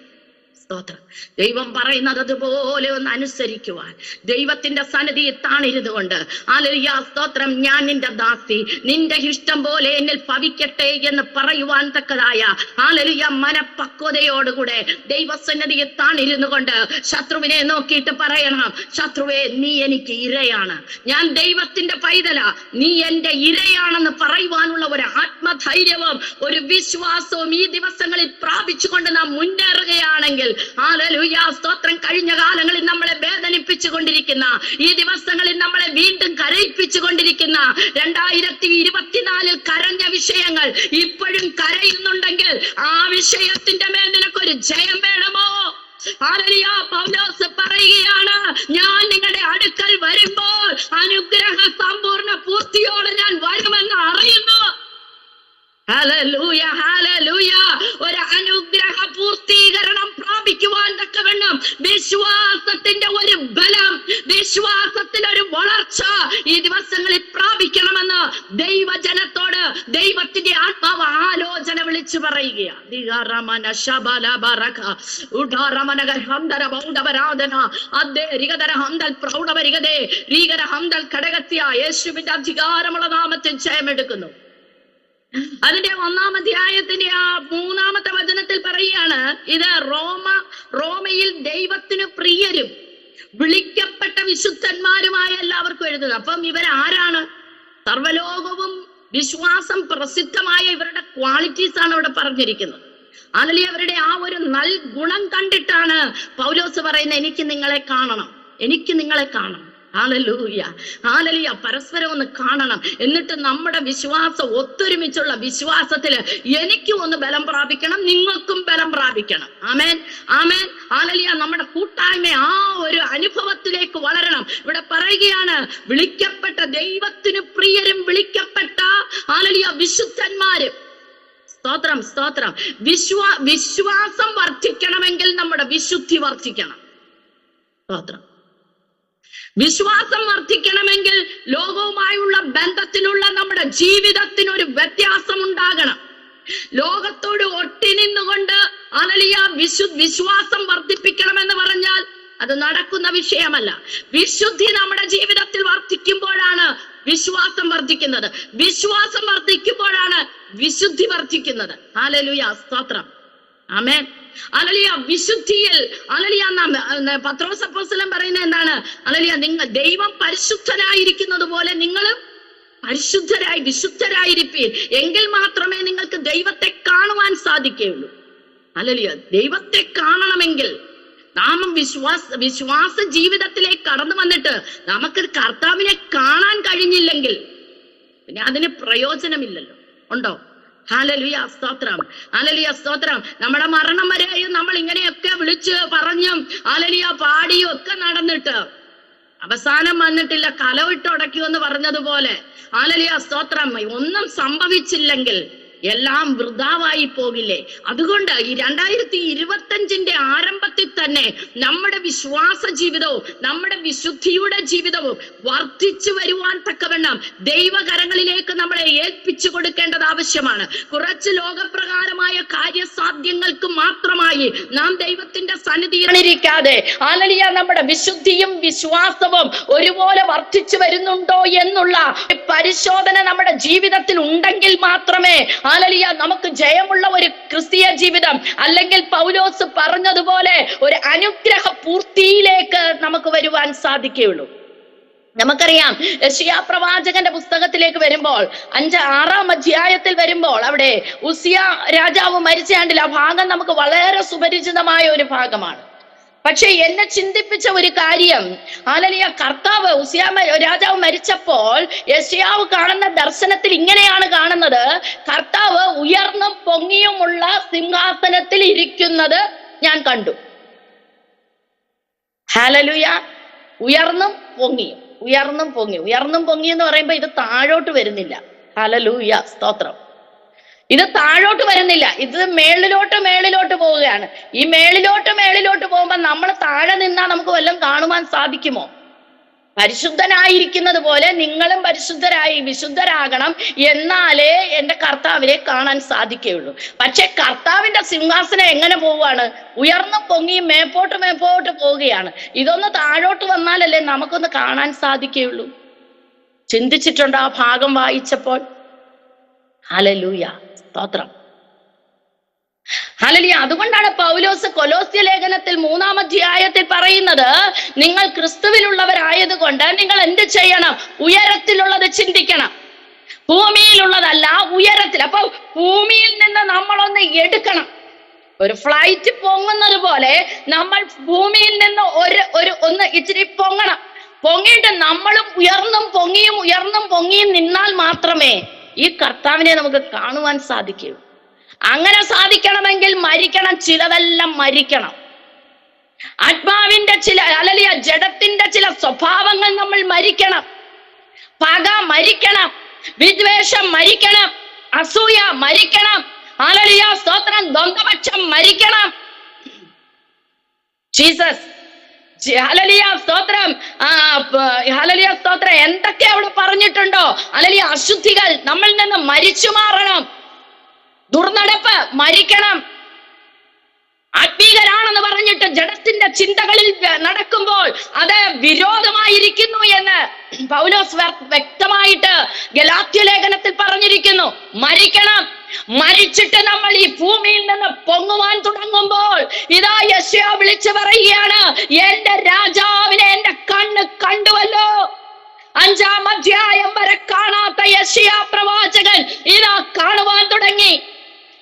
സ്തോത്രം. ദൈവം പറയുന്നത് അതുപോലെ ഒന്ന് അനുസരിക്കുവാൻ, ദൈവത്തിന്റെ സന്നിധിയിൽ താണിരുന്നുകൊണ്ട്, ഹല്ലേലൂയ, സ്തോത്രം, ഞാൻ നിന്റെ ദാസി, നിന്റെ ഇഷ്ടം പോലെ എന്നിൽ ഭവിക്കട്ടെ എന്ന് പറയുവാൻ തക്കതായ, ഹല്ലേലൂയ, മനപ്പക്വതയോടുകൂടെ ദൈവസന്നിധിയിൽ താണിരുന്നു കൊണ്ട് ശത്രുവിനെ നോക്കിയിട്ട് പറയണം, ശത്രുവേ, നീ എനിക്ക് ഇരയാണ്, ഞാൻ ദൈവത്തിന്റെ പൈതല, നീ എന്റെ ഇരയാണെന്ന് പറയുവാനുള്ള ഒരു ആത്മധൈര്യവും ഒരു വിശ്വാസവും ഈ ദിവസങ്ങളിൽ പ്രാപിച്ചുകൊണ്ട് നാം മുന്നേറുകയാണെങ്കിൽ, ഹല്ലേലൂയ, സ്തോത്രം, കഴിഞ്ഞ കാലങ്ങളിൽ നമ്മളെ വേദനിപ്പിച്ചു കൊണ്ടിരിക്കുന്ന, ഈ ദിവസങ്ങളിൽ നമ്മളെ വീണ്ടും കരയിപ്പിച്ചു കൊണ്ടിരിക്കുന്ന, 2024 കരഞ്ഞ വിഷയങ്ങൾ ഇപ്പോഴും കരയുന്നുണ്ടെങ്കിൽ ആ വിഷയത്തിന്റെ മേൽ നിനക്കൊരു ജയം വേണമോ? ഹല്ലേലൂയ. പൗലോസ് പറയുകയാണ്, ഞാൻ നിങ്ങളുടെ അടുക്കൽ വരുമ്പോൾ അനുഗ്രഹ സമ്പൂർണ്ണ പൂർത്തിയോടെ ഞാൻ വരുമെന്ന് അറിയുന്നു. Hallelujah, hallelujah. ഒരു അനുഗ്രഹ പൂർത്തീകരണം പ്രാപിക്കുവാൻ തക്കവണ്ണം വിശ്വാസത്തിന്റെ ഒരു ബലം, വിശ്വാസത്തിൽ ഒരു വളർച്ച ഈ ദിവസങ്ങളിൽ പ്രാപിക്കണമെന്ന് ദൈവജനത്തോട് ദൈവത്തിന്റെ ആത്മാവ് ആലോചന വിളിച്ചു പറയുകയാണ്. യേശുവിന്റെ അധികാരമുള്ള നാമത്തിൽ ജയമെടുക്കുന്നു. അതിന്റെ 1-ാം അധ്യായത്തിന്റെ 3-ാമത്തെ വചനത്തിൽ പറയുകയാണ്, ഇത് റോമയിൽ ദൈവത്തിന് പ്രിയരും വിളിക്കപ്പെട്ട വിശുദ്ധന്മാരുമായ എല്ലാവർക്കും എഴുതുന്നത്. അപ്പം ഇവരാരാണ്? സർവ്വലോകവും വിശ്വാസം പ്രസിദ്ധമായ ഇവരുടെ ക്വാളിറ്റീസ് ആണ് അവിടെ പറഞ്ഞിരിക്കുന്നത്. അല്ലെങ്കിൽ അവരുടെ ആ ഒരു ഗുണം കണ്ടിട്ടാണ് പൗലോസ് പറയുന്നത്, എനിക്ക് നിങ്ങളെ കാണണം, എനിക്ക് നിങ്ങളെ കാണണം. Hallelujah, hallelujah. പരസ്പരം ഒന്ന് കാണണം. എന്നിട്ട് നമ്മുടെ വിശ്വാസം, ഒത്തൊരുമിച്ചുള്ള വിശ്വാസത്തില് എനിക്കും ഒന്ന് ബലം പ്രാപിക്കണം, നിങ്ങൾക്കും ബലം പ്രാപിക്കണം. ആമേൻ, ആമേൻ, ഹല്ലേലൂയ. നമ്മുടെ കൂട്ടായ്മ ആ ഒരു അനുഭവത്തിലേക്ക് വളരണം. ഇവിടെ പറയുകയാണ്, വിളിക്കപ്പെട്ട ദൈവത്തിന് പ്രിയരും വിളിക്കപ്പെട്ട ഹല്ലേലൂയ വിശുദ്ധന്മാരും. സ്തോത്രം, സ്തോത്രം. വിശ്വാസം വർദ്ധിക്കണമെങ്കിൽ നമ്മുടെ വിശുദ്ധി വർദ്ധിക്കണം. സ്തോത്രം. വിശ്വാസം വർദ്ധിക്കണമെങ്കിൽ ലോകവുമായുള്ള ബന്ധത്തിലുള്ള നമ്മുടെ ജീവിതത്തിനൊരു വ്യത്യാസം ഉണ്ടാകണം. ലോകത്തോട് ഒട്ടി നിന്നുകൊണ്ട് ഹല്ലേലൂയ വിശ്വാസം വർദ്ധിപ്പിക്കണമെന്ന് പറഞ്ഞാൽ അത് നടക്കുന്ന വിഷയമല്ല. വിശുദ്ധി നമ്മുടെ ജീവിതത്തിൽ വർദ്ധിക്കുമ്പോഴാണ് വിശ്വാസം വർദ്ധിക്കുന്നത്. വിശ്വാസം വർദ്ധിക്കുമ്പോഴാണ് വിശുദ്ധി വർദ്ധിക്കുന്നത്. ഹല്ലേലൂയ, സ്തോത്രം. ആമേൻ, ഹല്ലേലൂയ. വിശുദ്ധിയിൽ ഹല്ലേലൂയ പത്രോസ് അപ്പോസ്തലൻ പറയുന്നത് എന്താണ്? ഹല്ലേലൂയ, നിങ്ങൾ ദൈവം പരിശുദ്ധനായിരിക്കുന്നത് പോലെ നിങ്ങളും പരിശുദ്ധരായി വിശുദ്ധരായിരിപ്പീൻ, എങ്കിൽ മാത്രമേ നിങ്ങൾക്ക് ദൈവത്തെ കാണുവാൻ സാധിക്കുകയുള്ളൂ. ഹല്ലേലൂയ. ദൈവത്തെ കാണണമെങ്കിൽ നാം വിശ്വാസ ജീവിതത്തിലേക്ക് കടന്നു വന്നിട്ട് നമുക്ക് കർത്താവിനെ കാണാൻ കഴിഞ്ഞില്ലെങ്കിൽ പിന്നെ അതിന് പ്രയോജനമില്ലല്ലോ. ഉണ്ടോ? ഹല്ലേലൂയ, സ്തോത്രം, ഹല്ലേലൂയ, സ്തോത്രം. നമ്മുടെ മരണം വരെയും നമ്മൾ ഇങ്ങനെയൊക്കെ വിളിച്ച് പറഞ്ഞും ഹല്ലേലൂയ പാടിയും ഒക്കെ നടന്നിട്ട് അവസാനം വന്നിട്ടില്ല കലവിട്ടുടയ്ക്കുമെന്ന് പറഞ്ഞതുപോലെ ഹല്ലേലൂയ, സ്തോത്രം, ഒന്നും സംഭവിച്ചില്ലെങ്കിൽ എല്ലാം വൃഥാവായി പോകില്ലേ? അതുകൊണ്ട് ഈ 2025 ആരംഭത്തിൽ തന്നെ നമ്മുടെ വിശ്വാസ ജീവിതവും നമ്മുടെ വിശുദ്ധിയുടെ ജീവിതവും വർദ്ധിച്ചു വരുവാൻ തക്കവണ്ണം ദൈവകരങ്ങളിലേക്ക് നമ്മളെ ഏൽപ്പിച്ചു കൊടുക്കേണ്ടത് ആവശ്യമാണ്. കുറച്ച് ലോകപ്രകാരമായ കാര്യസാധ്യങ്ങൾക്ക് മാത്രമായി നാം ദൈവത്തിന്റെ സന്നിധിയിലിരിക്കാതെ ഹല്ലേലൂയ നമ്മുടെ വിശുദ്ധിയും വിശ്വാസവും ഒരുപോലെ വർദ്ധിച്ചു വരുന്നുണ്ടോ എന്നുള്ള പരിശോധന നമ്മുടെ ജീവിതത്തിൽ ഉണ്ടെങ്കിൽ മാത്രമേ ഹല്ലേലൂയ നമുക്ക് ജയമുള്ള ഒരു ക്രിസ്തീയ ജീവിതം, അല്ലെങ്കിൽ പൗലോസ് പറഞ്ഞതുപോലെ ഒരു അനുഗ്രഹ പൂർത്തിയിലേക്ക് നമുക്ക് വരുവാൻ സാധിക്കുകയുള്ളൂ. നമുക്കറിയാം, യെശയ്യാ പ്രവാചകന്റെ പുസ്തകത്തിലേക്ക് വരുമ്പോൾ 6-ാം അധ്യായത്തിൽ വരുമ്പോൾ അവിടെ ഉസിയ രാജാവ് മരിച്ച ആണ്ടിൽ ആ ഭാഗം നമുക്ക് വളരെ സുപരിചിതമായ ഒരു ഭാഗമാണ്. പക്ഷെ എന്നെ ചിന്തിപ്പിച്ച ഒരു കാര്യം, ഹല്ലേലൂയ, കർത്താവ് ഉസിയ രാജാവ് മരിച്ചപ്പോൾ യെശയ്യാവ് കാണുന്ന ദർശനത്തിൽ ഇങ്ങനെയാണ് കാണുന്നത്: കർത്താവ് ഉയർന്നും പൊങ്ങിയുമുള്ള സിംഹാസനത്തിൽ ഇരിക്കുന്നത് ഞാൻ കണ്ടു. ഹല്ലേലൂയ. ഉയർന്നും പൊങ്ങിയും, ഉയർന്നും പൊങ്ങിയും. ഉയർന്നും പൊങ്ങി എന്ന് പറയുമ്പോ ഇത് താഴോട്ട് വരുന്നില്ല. ഹല്ലേലൂയ, സ്തോത്രം. ഇത് താഴോട്ട് വരുന്നില്ല, ഇത് മേളിലോട്ട് പോവുകയാണ്. ഈ മേളിലോട്ട് പോകുമ്പോ നമ്മൾ താഴെ നിന്നാ നമുക്ക് വല്ലതും കാണുവാൻ സാധിക്കുമോ? പരിശുദ്ധനായിരിക്കുന്നത് പോലെ നിങ്ങളും പരിശുദ്ധരായി വിശുദ്ധരാകണം, എന്നാലേ എന്റെ കർത്താവിനെ കാണാൻ സാധിക്കുകയുള്ളൂ. പക്ഷെ കർത്താവിന്റെ സിംഹാസനം എങ്ങനെ പോവുകയാണ്? ഉയർന്നു പൊങ്ങിയും മേപ്പോട്ട് പോവുകയാണ്. ഇതൊന്ന് താഴോട്ട് വന്നാലല്ലേ നമുക്കൊന്ന് കാണാൻ സാധിക്കുകയുള്ളൂ. ചിന്തിച്ചിട്ടുണ്ടോ ആ ഭാഗം വായിച്ചപ്പോൾ? ഹല്ലേലൂയ, സ്തോത്രം, ഹല്ലേലൂയ. അതുകൊണ്ടാണ് പൗലോസ് കൊലോസ്യ ലേഖനത്തിൽ 3-ാം അധ്യായത്തിൽ പറയുന്നത്, നിങ്ങൾ ക്രിസ്തുവിലുള്ളവരായതുകൊണ്ട് നിങ്ങൾ എന്ത് ചെയ്യണം? ഉയരത്തിലുള്ളത് ചിന്തിക്കണം, ഭൂമിയിലുള്ളതല്ല, ഉയരത്തിൽ. അപ്പൊ ഭൂമിയിൽ നിന്ന് നമ്മളൊന്ന് എടുക്കണം. ഒരു ഫ്ലൈറ്റ് പൊങ്ങുന്നത് പോലെ നമ്മൾ ഭൂമിയിൽ നിന്ന് ഒന്ന് ഇച്ചിരി പൊങ്ങണം. പൊങ്ങിയിട്ട് നമ്മളും ഉയർന്നും പൊങ്ങിയും നിന്നാൽ മാത്രമേ ഈ കർത്താവിനെ നമുക്ക് കാണുവാൻ സാധിക്കൂ. അങ്ങനെ സാധിക്കണമെങ്കിൽ മരിക്കണം, ചിലതെല്ലാം മരിക്കണം. ആത്മാവിന്റെ ഹല്ലേലൂയ ജഡത്തിന്റെ ചില സ്വഭാവങ്ങൾ നമ്മൾ മരിക്കണം. പക മരിക്കണം, വിദ്വേഷം മരിക്കണം, അസൂയ മരിക്കണം, ഹല്ലേലൂയ, സ്തോത്രം, ദ്വന്ദ്വപക്ഷം മരിക്കണം. ജീസസ്, ഹല്ലേലൂയ, സ്തോത്രം, ഹല്ലേലൂയ, സ്തോത്രം. എന്തൊക്കെ അവിടെ പറഞ്ഞിട്ടുണ്ടോ? ഹല്ലേലൂയ, അശുദ്ധികൾ നമ്മളിൽ നിന്ന് മരിച്ചു മാറണം, ദുർനടപ്പ് മരിക്കണം. ആത്മീകരാണെന്ന് പറഞ്ഞിട്ട് ജഡത്തിന്റെ ചിന്തകളിൽ നടക്കുമ്പോൾ അത് വിരോധമായിരിക്കുന്നു എന്ന് പൗലോസ് വ്യക്തമായിട്ട് ഗലാത്യ ലേഖനത്തിൽ പറഞ്ഞിരിക്കുന്നു. മരിക്കണം. മരിച്ചിട്ട് നമ്മൾ ഈ ഭൂമിയിൽ നിന്ന് പൊങ്ങുവാൻ തുടങ്ങുമ്പോൾ ഇതാ യെശയ്യാ വിളിച്ചു പറയുകയാണ്, എന്റെ രാജാവിനെ എന്റെ കണ്ണ് കണ്ടുവല്ലോ. 5-ാം അധ്യായം വരെ കാണാത്ത യെശയ്യാ പ്രവാചകൻ ഇതാ കാണുവാൻ തുടങ്ങി.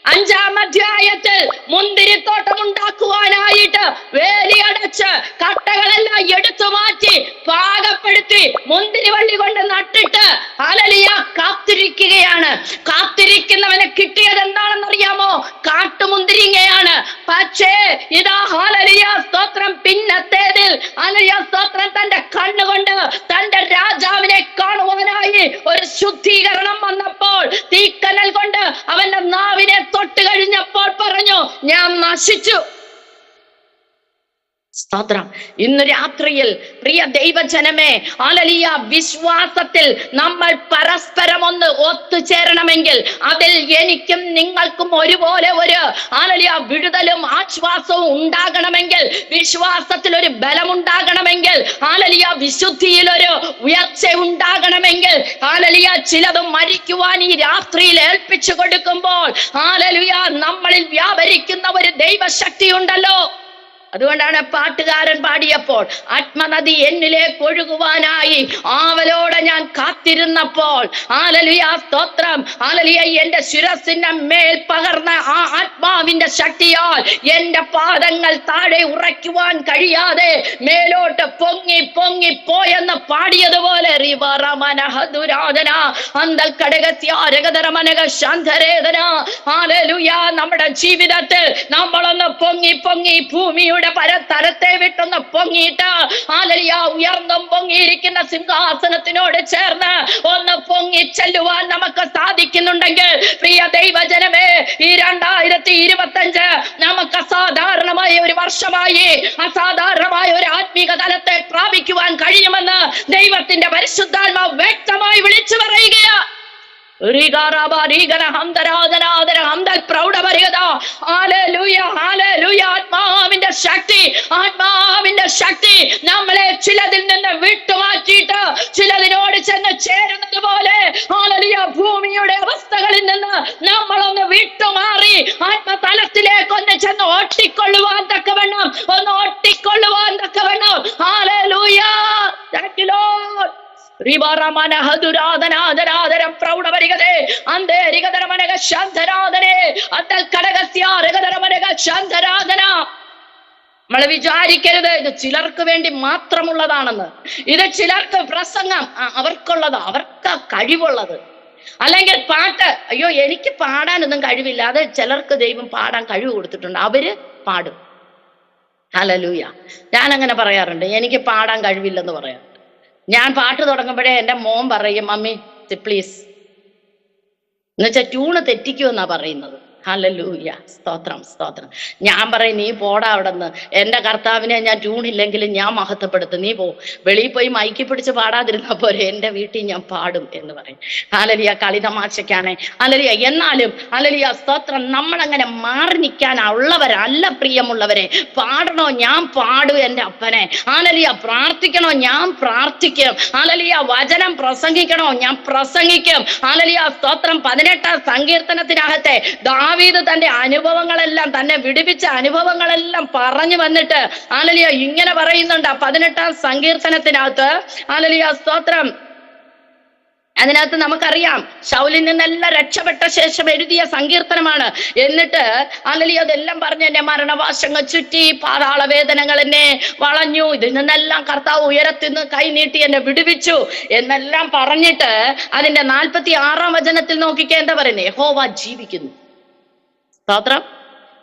5-ാം അധ്യായത്തിൽ മുന്തിരിത്തോട്ടം ഉണ്ടാക്കുവാനായിട്ട് വേലിയടച്ച് കട്ടകളെല്ലാം എടുത്തു മാറ്റി പാകപ്പെടുത്തി താഴ്ത്തി മുന്തിരിവള്ളി കൊണ്ട് നട്ടിട്ട് ഹല്ലേലൂയ കാത്തിരിക്കുകയാണ്. കാത്തിരിക്കുന്നവന് കിട്ടിയത് എന്താണെന്നറിയാമോ? കാട്ടുമുന്തിരിങ്ങയാണ്. പക്ഷേ ഇതാ ഹല്ലേലൂയ സ്തോത്രം, പിന്നത്തേതിൽ ഹല്ലേലൂയ സ്തോത്രം തന്റെ കണ്ണുകൊണ്ട് തന്റെ രാജാവിനെ കാണുവാനായി ഒരു ശുദ്ധീകരണം വന്നപ്പോൾ തീക്കനൽ കൊണ്ട് അവന്റെ നാവിനെ തൊട്ട് കഴിഞ്ഞപ്പോൾ പറഞ്ഞു, ഞാൻ നശിച്ചു. സ്തോത്രം. ഇന്ന് രാത്രിയിൽ പ്രിയ ദൈവജനമേ, ഹല്ലേലൂയ, വിശ്വാസത്തിൽ നമ്മൾ പരസ്പരം ഒന്ന് ഒത്തുചേരണമെങ്കിൽ അതിൽ എനിക്കും നിങ്ങൾക്കും ഒരുപോലെ ഒരു ഹല്ലേലൂയ വിടുതലും ആശ്വാസവും ഉണ്ടാകണമെങ്കിൽ, വിശ്വാസത്തിൽ ഒരു ബലമുണ്ടാകണമെങ്കിൽ, ഹല്ലേലൂയ വിശുദ്ധിയിൽ ഒരു ഉയർച്ച ഉണ്ടാകണമെങ്കിൽ, ഹല്ലേലൂയ ചിലത് മരിക്കുവാൻ ഈ രാത്രിയിൽ ഏൽപ്പിച്ചു കൊടുക്കുമ്പോൾ ഹല്ലേലൂയ നമ്മളിൽ വ്യാപരിക്കുന്ന ഒരു ദൈവശക്തി ഉണ്ടല്ലോ. അതുകൊണ്ടാണ് പാട്ടുകാരൻ പാടിയപ്പോൾ, ആത്മനദി എന്നിലേക്ക് ഒഴുകുവാനായി ആവലോടെ ഞാൻ കാത്തിരുന്നപ്പോൾ, ഹല്ലേലൂയ സ്തോത്രം, ഹല്ലേലൂയ എന്റെ ശിരസിന്റെ മേൽ പകർന്ന ആ ആത്മാവിന്റെ ശക്തിയാൽ എന്റെ പാദങ്ങൾ താഴെ ഉറയ്ക്കുവാൻ കഴിയാതെ മേലോട്ട് പൊങ്ങി പൊങ്ങി പോയെന്ന് പാടിയതുപോലെ നമ്മുടെ ജീവിതത്തിൽ നമ്മളൊന്ന് പൊങ്ങി പൊങ്ങി ഭൂമിയുടെ പരത്തരത്തെ വിട്ടൊന്ന് പൊങ്ങിയിട്ട് ഹല്ലേലൂയ ഉയർന്നും പൊങ്ങിയിരിക്കുന്ന സിംഹാസനത്തിനോട് ചേർന്ന് ഒന്ന് പൊങ്ങി ചെല്ലുവാൻ നമുക്ക് സാധിക്കുന്നുണ്ടെങ്കിൽ പ്രിയ ദൈവജനമേ, ഈ 2025 നമുക്ക് അസാധാരണമായ ഒരു വർഷമായി അസാധാരണമായ ഒരു ആത്മീക തലത്തെ പ്രാപിക്കുവാൻ കഴിയുമെന്ന് ദൈവത്തിന്റെ പരിശുദ്ധാത്മാവ് വ്യക്തമായി വിളിച്ചു പറയുകയാണ്. ആത്മാവിന്റെ ശക്തി, ആത്മാവിന്റെ ശക്തി നമ്മളെ ചിലതിൽ നിന്ന് വിട്ടുമാറ്റിയിട്ട് ചിലതിനോട് ചെന്ന് ചേരുന്നത് പോലെ ഹല്ലേലൂയ ഭൂമിയുടെ അവസ്ഥകളിൽ നിന്ന് നമ്മളൊന്ന് വിട്ടുമാറി ആത്മതലത്തിലേക്ക് ഒന്ന് ചെന്ന് ഒട്ടിക്കൊള്ളുവാൻ തക്കവണ്ണം ഹല്ലേലൂയ. Thank you Lord. നമ്മൾ വിചാരിക്കരുത് ഇത് ചിലർക്ക് വേണ്ടി മാത്രമുള്ളതാണെന്ന്. ഇത് ചിലർക്ക് പ്രസംഗം അവർക്കുള്ളത്, അവർക്ക് കഴിവുള്ളത്. അല്ലെങ്കിൽ പാട്ട്, അയ്യോ എനിക്ക് പാടാനൊന്നും കഴിവില്ല, അത് ചിലർക്ക് ദൈവം പാടാൻ കഴിവ് കൊടുത്തിട്ടുണ്ട്, അവര് പാടും. ഹല്ലേലൂയ. ഞാൻ അങ്ങനെ പറയാറുണ്ട്, എനിക്ക് പാടാൻ കഴിവില്ലെന്ന് പറയാറുണ്ട്. ഞാൻ പാട്ട് തുടങ്ങുമ്പോഴേ എൻ്റെ മോൻ പറയും, മമ്മി പ്ലീസ്, എന്നുവെച്ചാൽ ട്യൂണ് തെറ്റിക്കുമെന്നാ പറയുന്നത്. ഹല്ലേലൂയ. സ്തോത്രം സ്തോത്രം. ഞാൻ പറയും, നീ പോടാ അവിടെ നിന്ന്, എൻ്റെ കർത്താവിനെ ഞാൻ ട്യൂണില്ലെങ്കിലും ഞാൻ മഹത്വപ്പെടുത്തും, നീ പോ, വെളിയിൽ പോയി മൈക്കി പിടിച്ച് പാടാതിരുന്ന പോലെ എൻ്റെ വീട്ടിൽ ഞാൻ പാടും എന്ന് പറയും. ഹല്ലേലൂയ. കളി തമാശക്കാണ്. ഹല്ലേലൂയ. എന്നാലും ഹല്ലേലൂയ സ്തോത്രം, നമ്മളങ്ങനെ മാറി നിൽക്കാനുള്ളവരല്ല പ്രിയമുള്ളവരെ. പാടണോ ഞാൻ പാടും എൻ്റെ അപ്പനെ. ഹല്ലേലൂയ. പ്രാർത്ഥിക്കണോ ഞാൻ പ്രാർത്ഥിക്കും. ഹല്ലേലൂയ. വചനം പ്രസംഗിക്കണോ ഞാൻ പ്രസംഗിക്കും. ഹല്ലേലൂയ സ്തോത്രം. 18-ാം സങ്കീർത്തനത്തിനകത്തെ ദാവീദ് തന്റെ അനുഭവങ്ങളെല്ലാം, തന്നെ വിടുവിച്ച അനുഭവങ്ങളെല്ലാം പറഞ്ഞു വന്നിട്ട് ഹല്ലേലൂയ ഇങ്ങനെ പറയുന്നുണ്ട്. 18-ാം സങ്കീർത്തനത്തിനകത്ത് ഹല്ലേലൂയ സ്തോത്രം, അതിനകത്ത് നമുക്കറിയാം ശൗലിൽ നിന്നെല്ലാം രക്ഷപ്പെട്ട ശേഷം എഴുതിയ സങ്കീർത്തനമാണ്. എന്നിട്ട് ഹല്ലേലൂയ അതെല്ലാം പറഞ്ഞ് എന്നെ മരണവാശങ്ങൾ ചുറ്റി, പാതാള വേദനകൾ എന്നെ വളഞ്ഞു, ഇതിൽ നിന്നെല്ലാം കർത്താവ് ഉയരത്തിന്ന് കൈ നീട്ടി എന്നെ വിടുവിച്ചു എന്നെല്ലാം പറഞ്ഞിട്ട് അതിന്റെ 46-ാം വചനത്തിൽ നോക്കിക്കേ എന്താ പറയുന്നത്? യഹോവ ജീവിക്കുന്നു. സ്തോത്രം.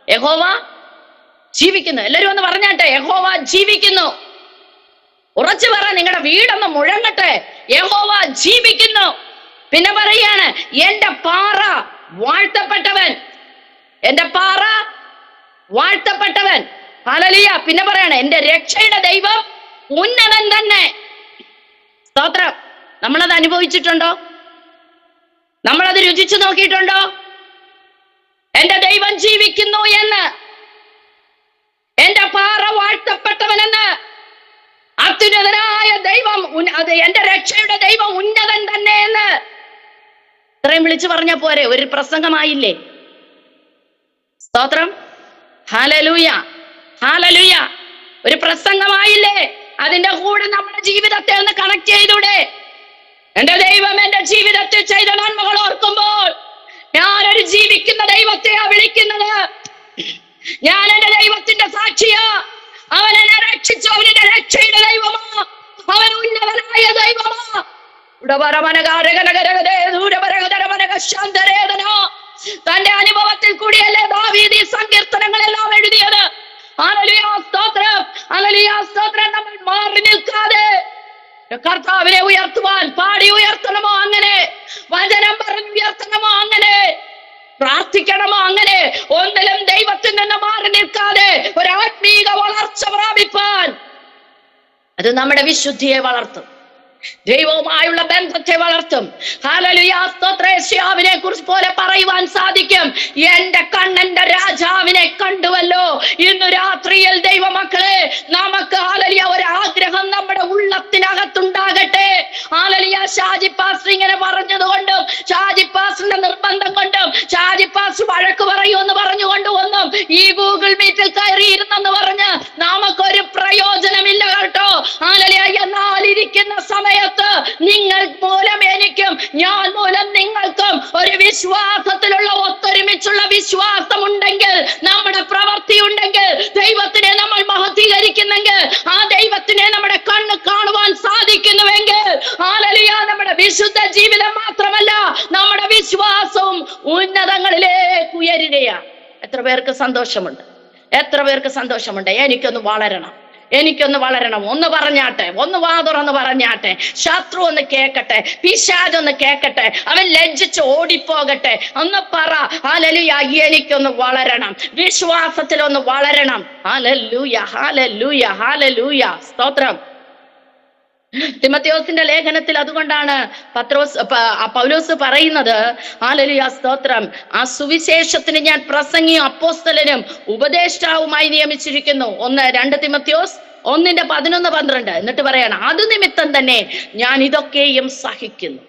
യഹോവ ജീവിക്കുന്നു. എല്ലാവരും ഒന്ന് പറഞ്ഞാട്ടെ, യഹോവ ജീവിക്കുന്നു. ഉറച്ചു പറ, നിങ്ങളുടെ വീടൊന്ന് മുഴങ്ങട്ടെ. യഹോവ ജീവിക്കുന്നു. പിന്നെ പറയാണ്, എന്റെ പാറ വാഴ്ത്തപ്പെട്ടവൻ, എന്റെ പാറ വാഴ്ത്തപ്പെട്ടവൻ. ഹല്ലേലൂയ. പിന്നെ പറയാണ്, എന്റെ രക്ഷയുടെ ദൈവം ഉന്നതൻ തന്നെ. സ്തോത്രം. നമ്മളത് അനുഭവിച്ചിട്ടുണ്ടോ? നമ്മളത് രുചിച്ചു നോക്കിയിട്ടുണ്ടോ? എന്റെ ദൈവം ജീവിക്കുന്നു എന്ന്, എന്റെ പാറ വാഴ്ത്തപ്പെട്ടവനെന്ന്, അത്യുന്നതനായ ദൈവം, എന്റെ രക്ഷയുടെ ദൈവം ഉന്നതൻ തന്നെ എന്ന് ഇത്രയും വിളിച്ചു പറഞ്ഞ പോരെ? ഒരു പ്രസംഗമായില്ലേ? സ്തോത്രം. ഹല്ലേലൂയ. ഹല്ലേലൂയ. ഒരു പ്രസംഗമായില്ലേ? അതിന്റെ കൂടെ നമ്മുടെ ജീവിതത്തെ ഒന്ന് കണക്ട് ചെയ്തൂടെ? എന്റെ ദൈവം എന്റെ ജീവിതത്തിൽ ചെയ്ത നന്മകൾ ഓർക്കുമ്പോൾ ഞാനൊരു ജീവിക്കുന്ന ദൈവത്തെയാ വിളിക്കുന്നത്. ഞാൻ എന്റെ ദൈവത്തിന്റെ സാക്ഷിയാ. അവൻ എന്നെ രക്ഷിച്ചു, അവൻ എന്റെ രക്ഷയുടെ ദൈവമാ. അവൻ ഉന്നതനായ ദൈവമാ. തന്റെ അനുഭവത്തിൽ കൂടിയല്ലേ ദാവീദ് ഈ സങ്കീർത്തനങ്ങളെല്ലാം എഴുതിയത്. ഹല്ലേലൂയ, സ്തോത്രം, ഹല്ലേലൂയ, സ്തോത്രം. നമ്മൾ മാറി നിൽക്കാതെ കർത്താവിനെ ഉയർത്തുവാൻ പാടി ഉയർത്തണമോ അങ്ങനെ, വചനം പറഞ്ഞ് ഉയർത്തണമോ അങ്ങനെ, പ്രാർത്ഥിക്കണമോ അങ്ങനെ, ഒന്നിലും ദൈവത്തിൽ നിന്ന് മാറി നിൽക്കാതെ ഒരു ആത്മീക വളർച്ച പ്രാപിപ്പാൻ അത് നമ്മുടെ വിശുദ്ധിയെ വളർത്തും, ദൈവവുമായുള്ള ബന്ധത്തെ വളർത്തും. ഹല്ലേലൂയ, സ്തോത്രം. യെശയ്യാവിനെ കുറിച്ച് പോലെ പറയുവാൻ സാധിക്കും, എന്റെ കണ്ണന്റെ രാജാവിനെ കണ്ടുവല്ലോ. ഇന്ന് രാത്രിയിൽ ദൈവമക്കളെ നമുക്ക് ഹല്ലേലൂയ ഒരു ആഗ്രഹം നമ്മുടെ ഉള്ളത്തിനകത്തുണ്ടാകട്ടെ. ഹല്ലേലൂയ, ഷാജി പാസ്റ്റർ ഇങ്ങനെ പറഞ്ഞത് കൊണ്ടും ഷാജി പാസ്റ്ററിന്റെ നിർബന്ധം കൊണ്ടും ഷാജി പാസ്റ്റർ വഴക്ക് പറയൂന്ന് പറഞ്ഞുകൊണ്ടും ഒന്നും ഈ ഗൂഗിൾ മീറ്റിൽ കയറിയിരുന്നെന്ന് പറഞ്ഞ് നമുക്കൊരു പ്രയോജനമില്ല കേട്ടോ. ഹല്ലേലൂയ, എന്നാൽ ഇരിക്കുന്ന സമയത്ത് നിങ്ങൾ മൂലം എനിക്കും ഞാൻ മൂലം നിങ്ങൾക്കും ഒരു വിശ്വാസത്തിലുള്ള ഒത്തൊരുമിച്ചുള്ള വിശ്വാസം ഉണ്ടെങ്കിൽ, നമ്മുടെ പ്രവൃത്തി ഉണ്ടെങ്കിൽ, ദൈവത്തിനെ നമ്മൾ മഹത്വീകരിക്കുന്നെങ്കിൽ, ആ ദൈവത്തിനെ നമ്മുടെ കണ്ണ് കാണുവാൻ സാധിക്കുന്നുവെങ്കിൽ, ഹല്ലേലൂയ, നമ്മുടെ വിശുദ്ധ ജീവിതം മാത്രമല്ല നമ്മുടെ വിശ്വാസവും ഉന്നതങ്ങളിലേക്ക് ഉയരുകയാണ്. എത്ര പേർക്ക് സന്തോഷമുണ്ട്? എത്ര പേർക്ക് സന്തോഷമുണ്ട്? എനിക്കൊന്ന് വളരണം, എനിക്കൊന്ന് വളരണം. ഒന്ന് പറഞ്ഞാട്ടെ, ഒന്ന് വാ തുറന്ന് പറഞ്ഞാട്ടെ. ശത്രു ഒന്ന് കേക്കട്ടെ, പിശാചൊന്ന് കേക്കട്ടെ, അവൻ ലജ്ജിച്ച് ഓടിപ്പോകട്ടെ. ഒന്ന് പറ, ഹല്ലേലൂയ, എനിക്കൊന്ന് വളരണം, വിശ്വാസത്തിലൊന്ന് വളരണം. ഹല്ലേലൂയ, ഹല്ലേലൂയ, ഹല്ലേലൂയ, സ്തോത്രം. തിമോഥെയോസിന്റെ ലേഖനത്തിൽ അതുകൊണ്ടാണ് പൗലോസ് പറയുന്നത്, ഹല്ലേലൂയ, സ്തോത്രം, ആ സുവിശേഷത്തിന് ഞാൻ പ്രസംഗിയും അപ്പോസ്തലനും ഉപദേഷ്ടാവുമായി നിയമിച്ചിരിക്കുന്നു. 2 തിമോഥെയോസ് 1:11-12. എന്നിട്ട് പറയണം, അത് നിമിത്തം തന്നെ ഞാൻ ഇതൊക്കെയും സഹിക്കുന്നു.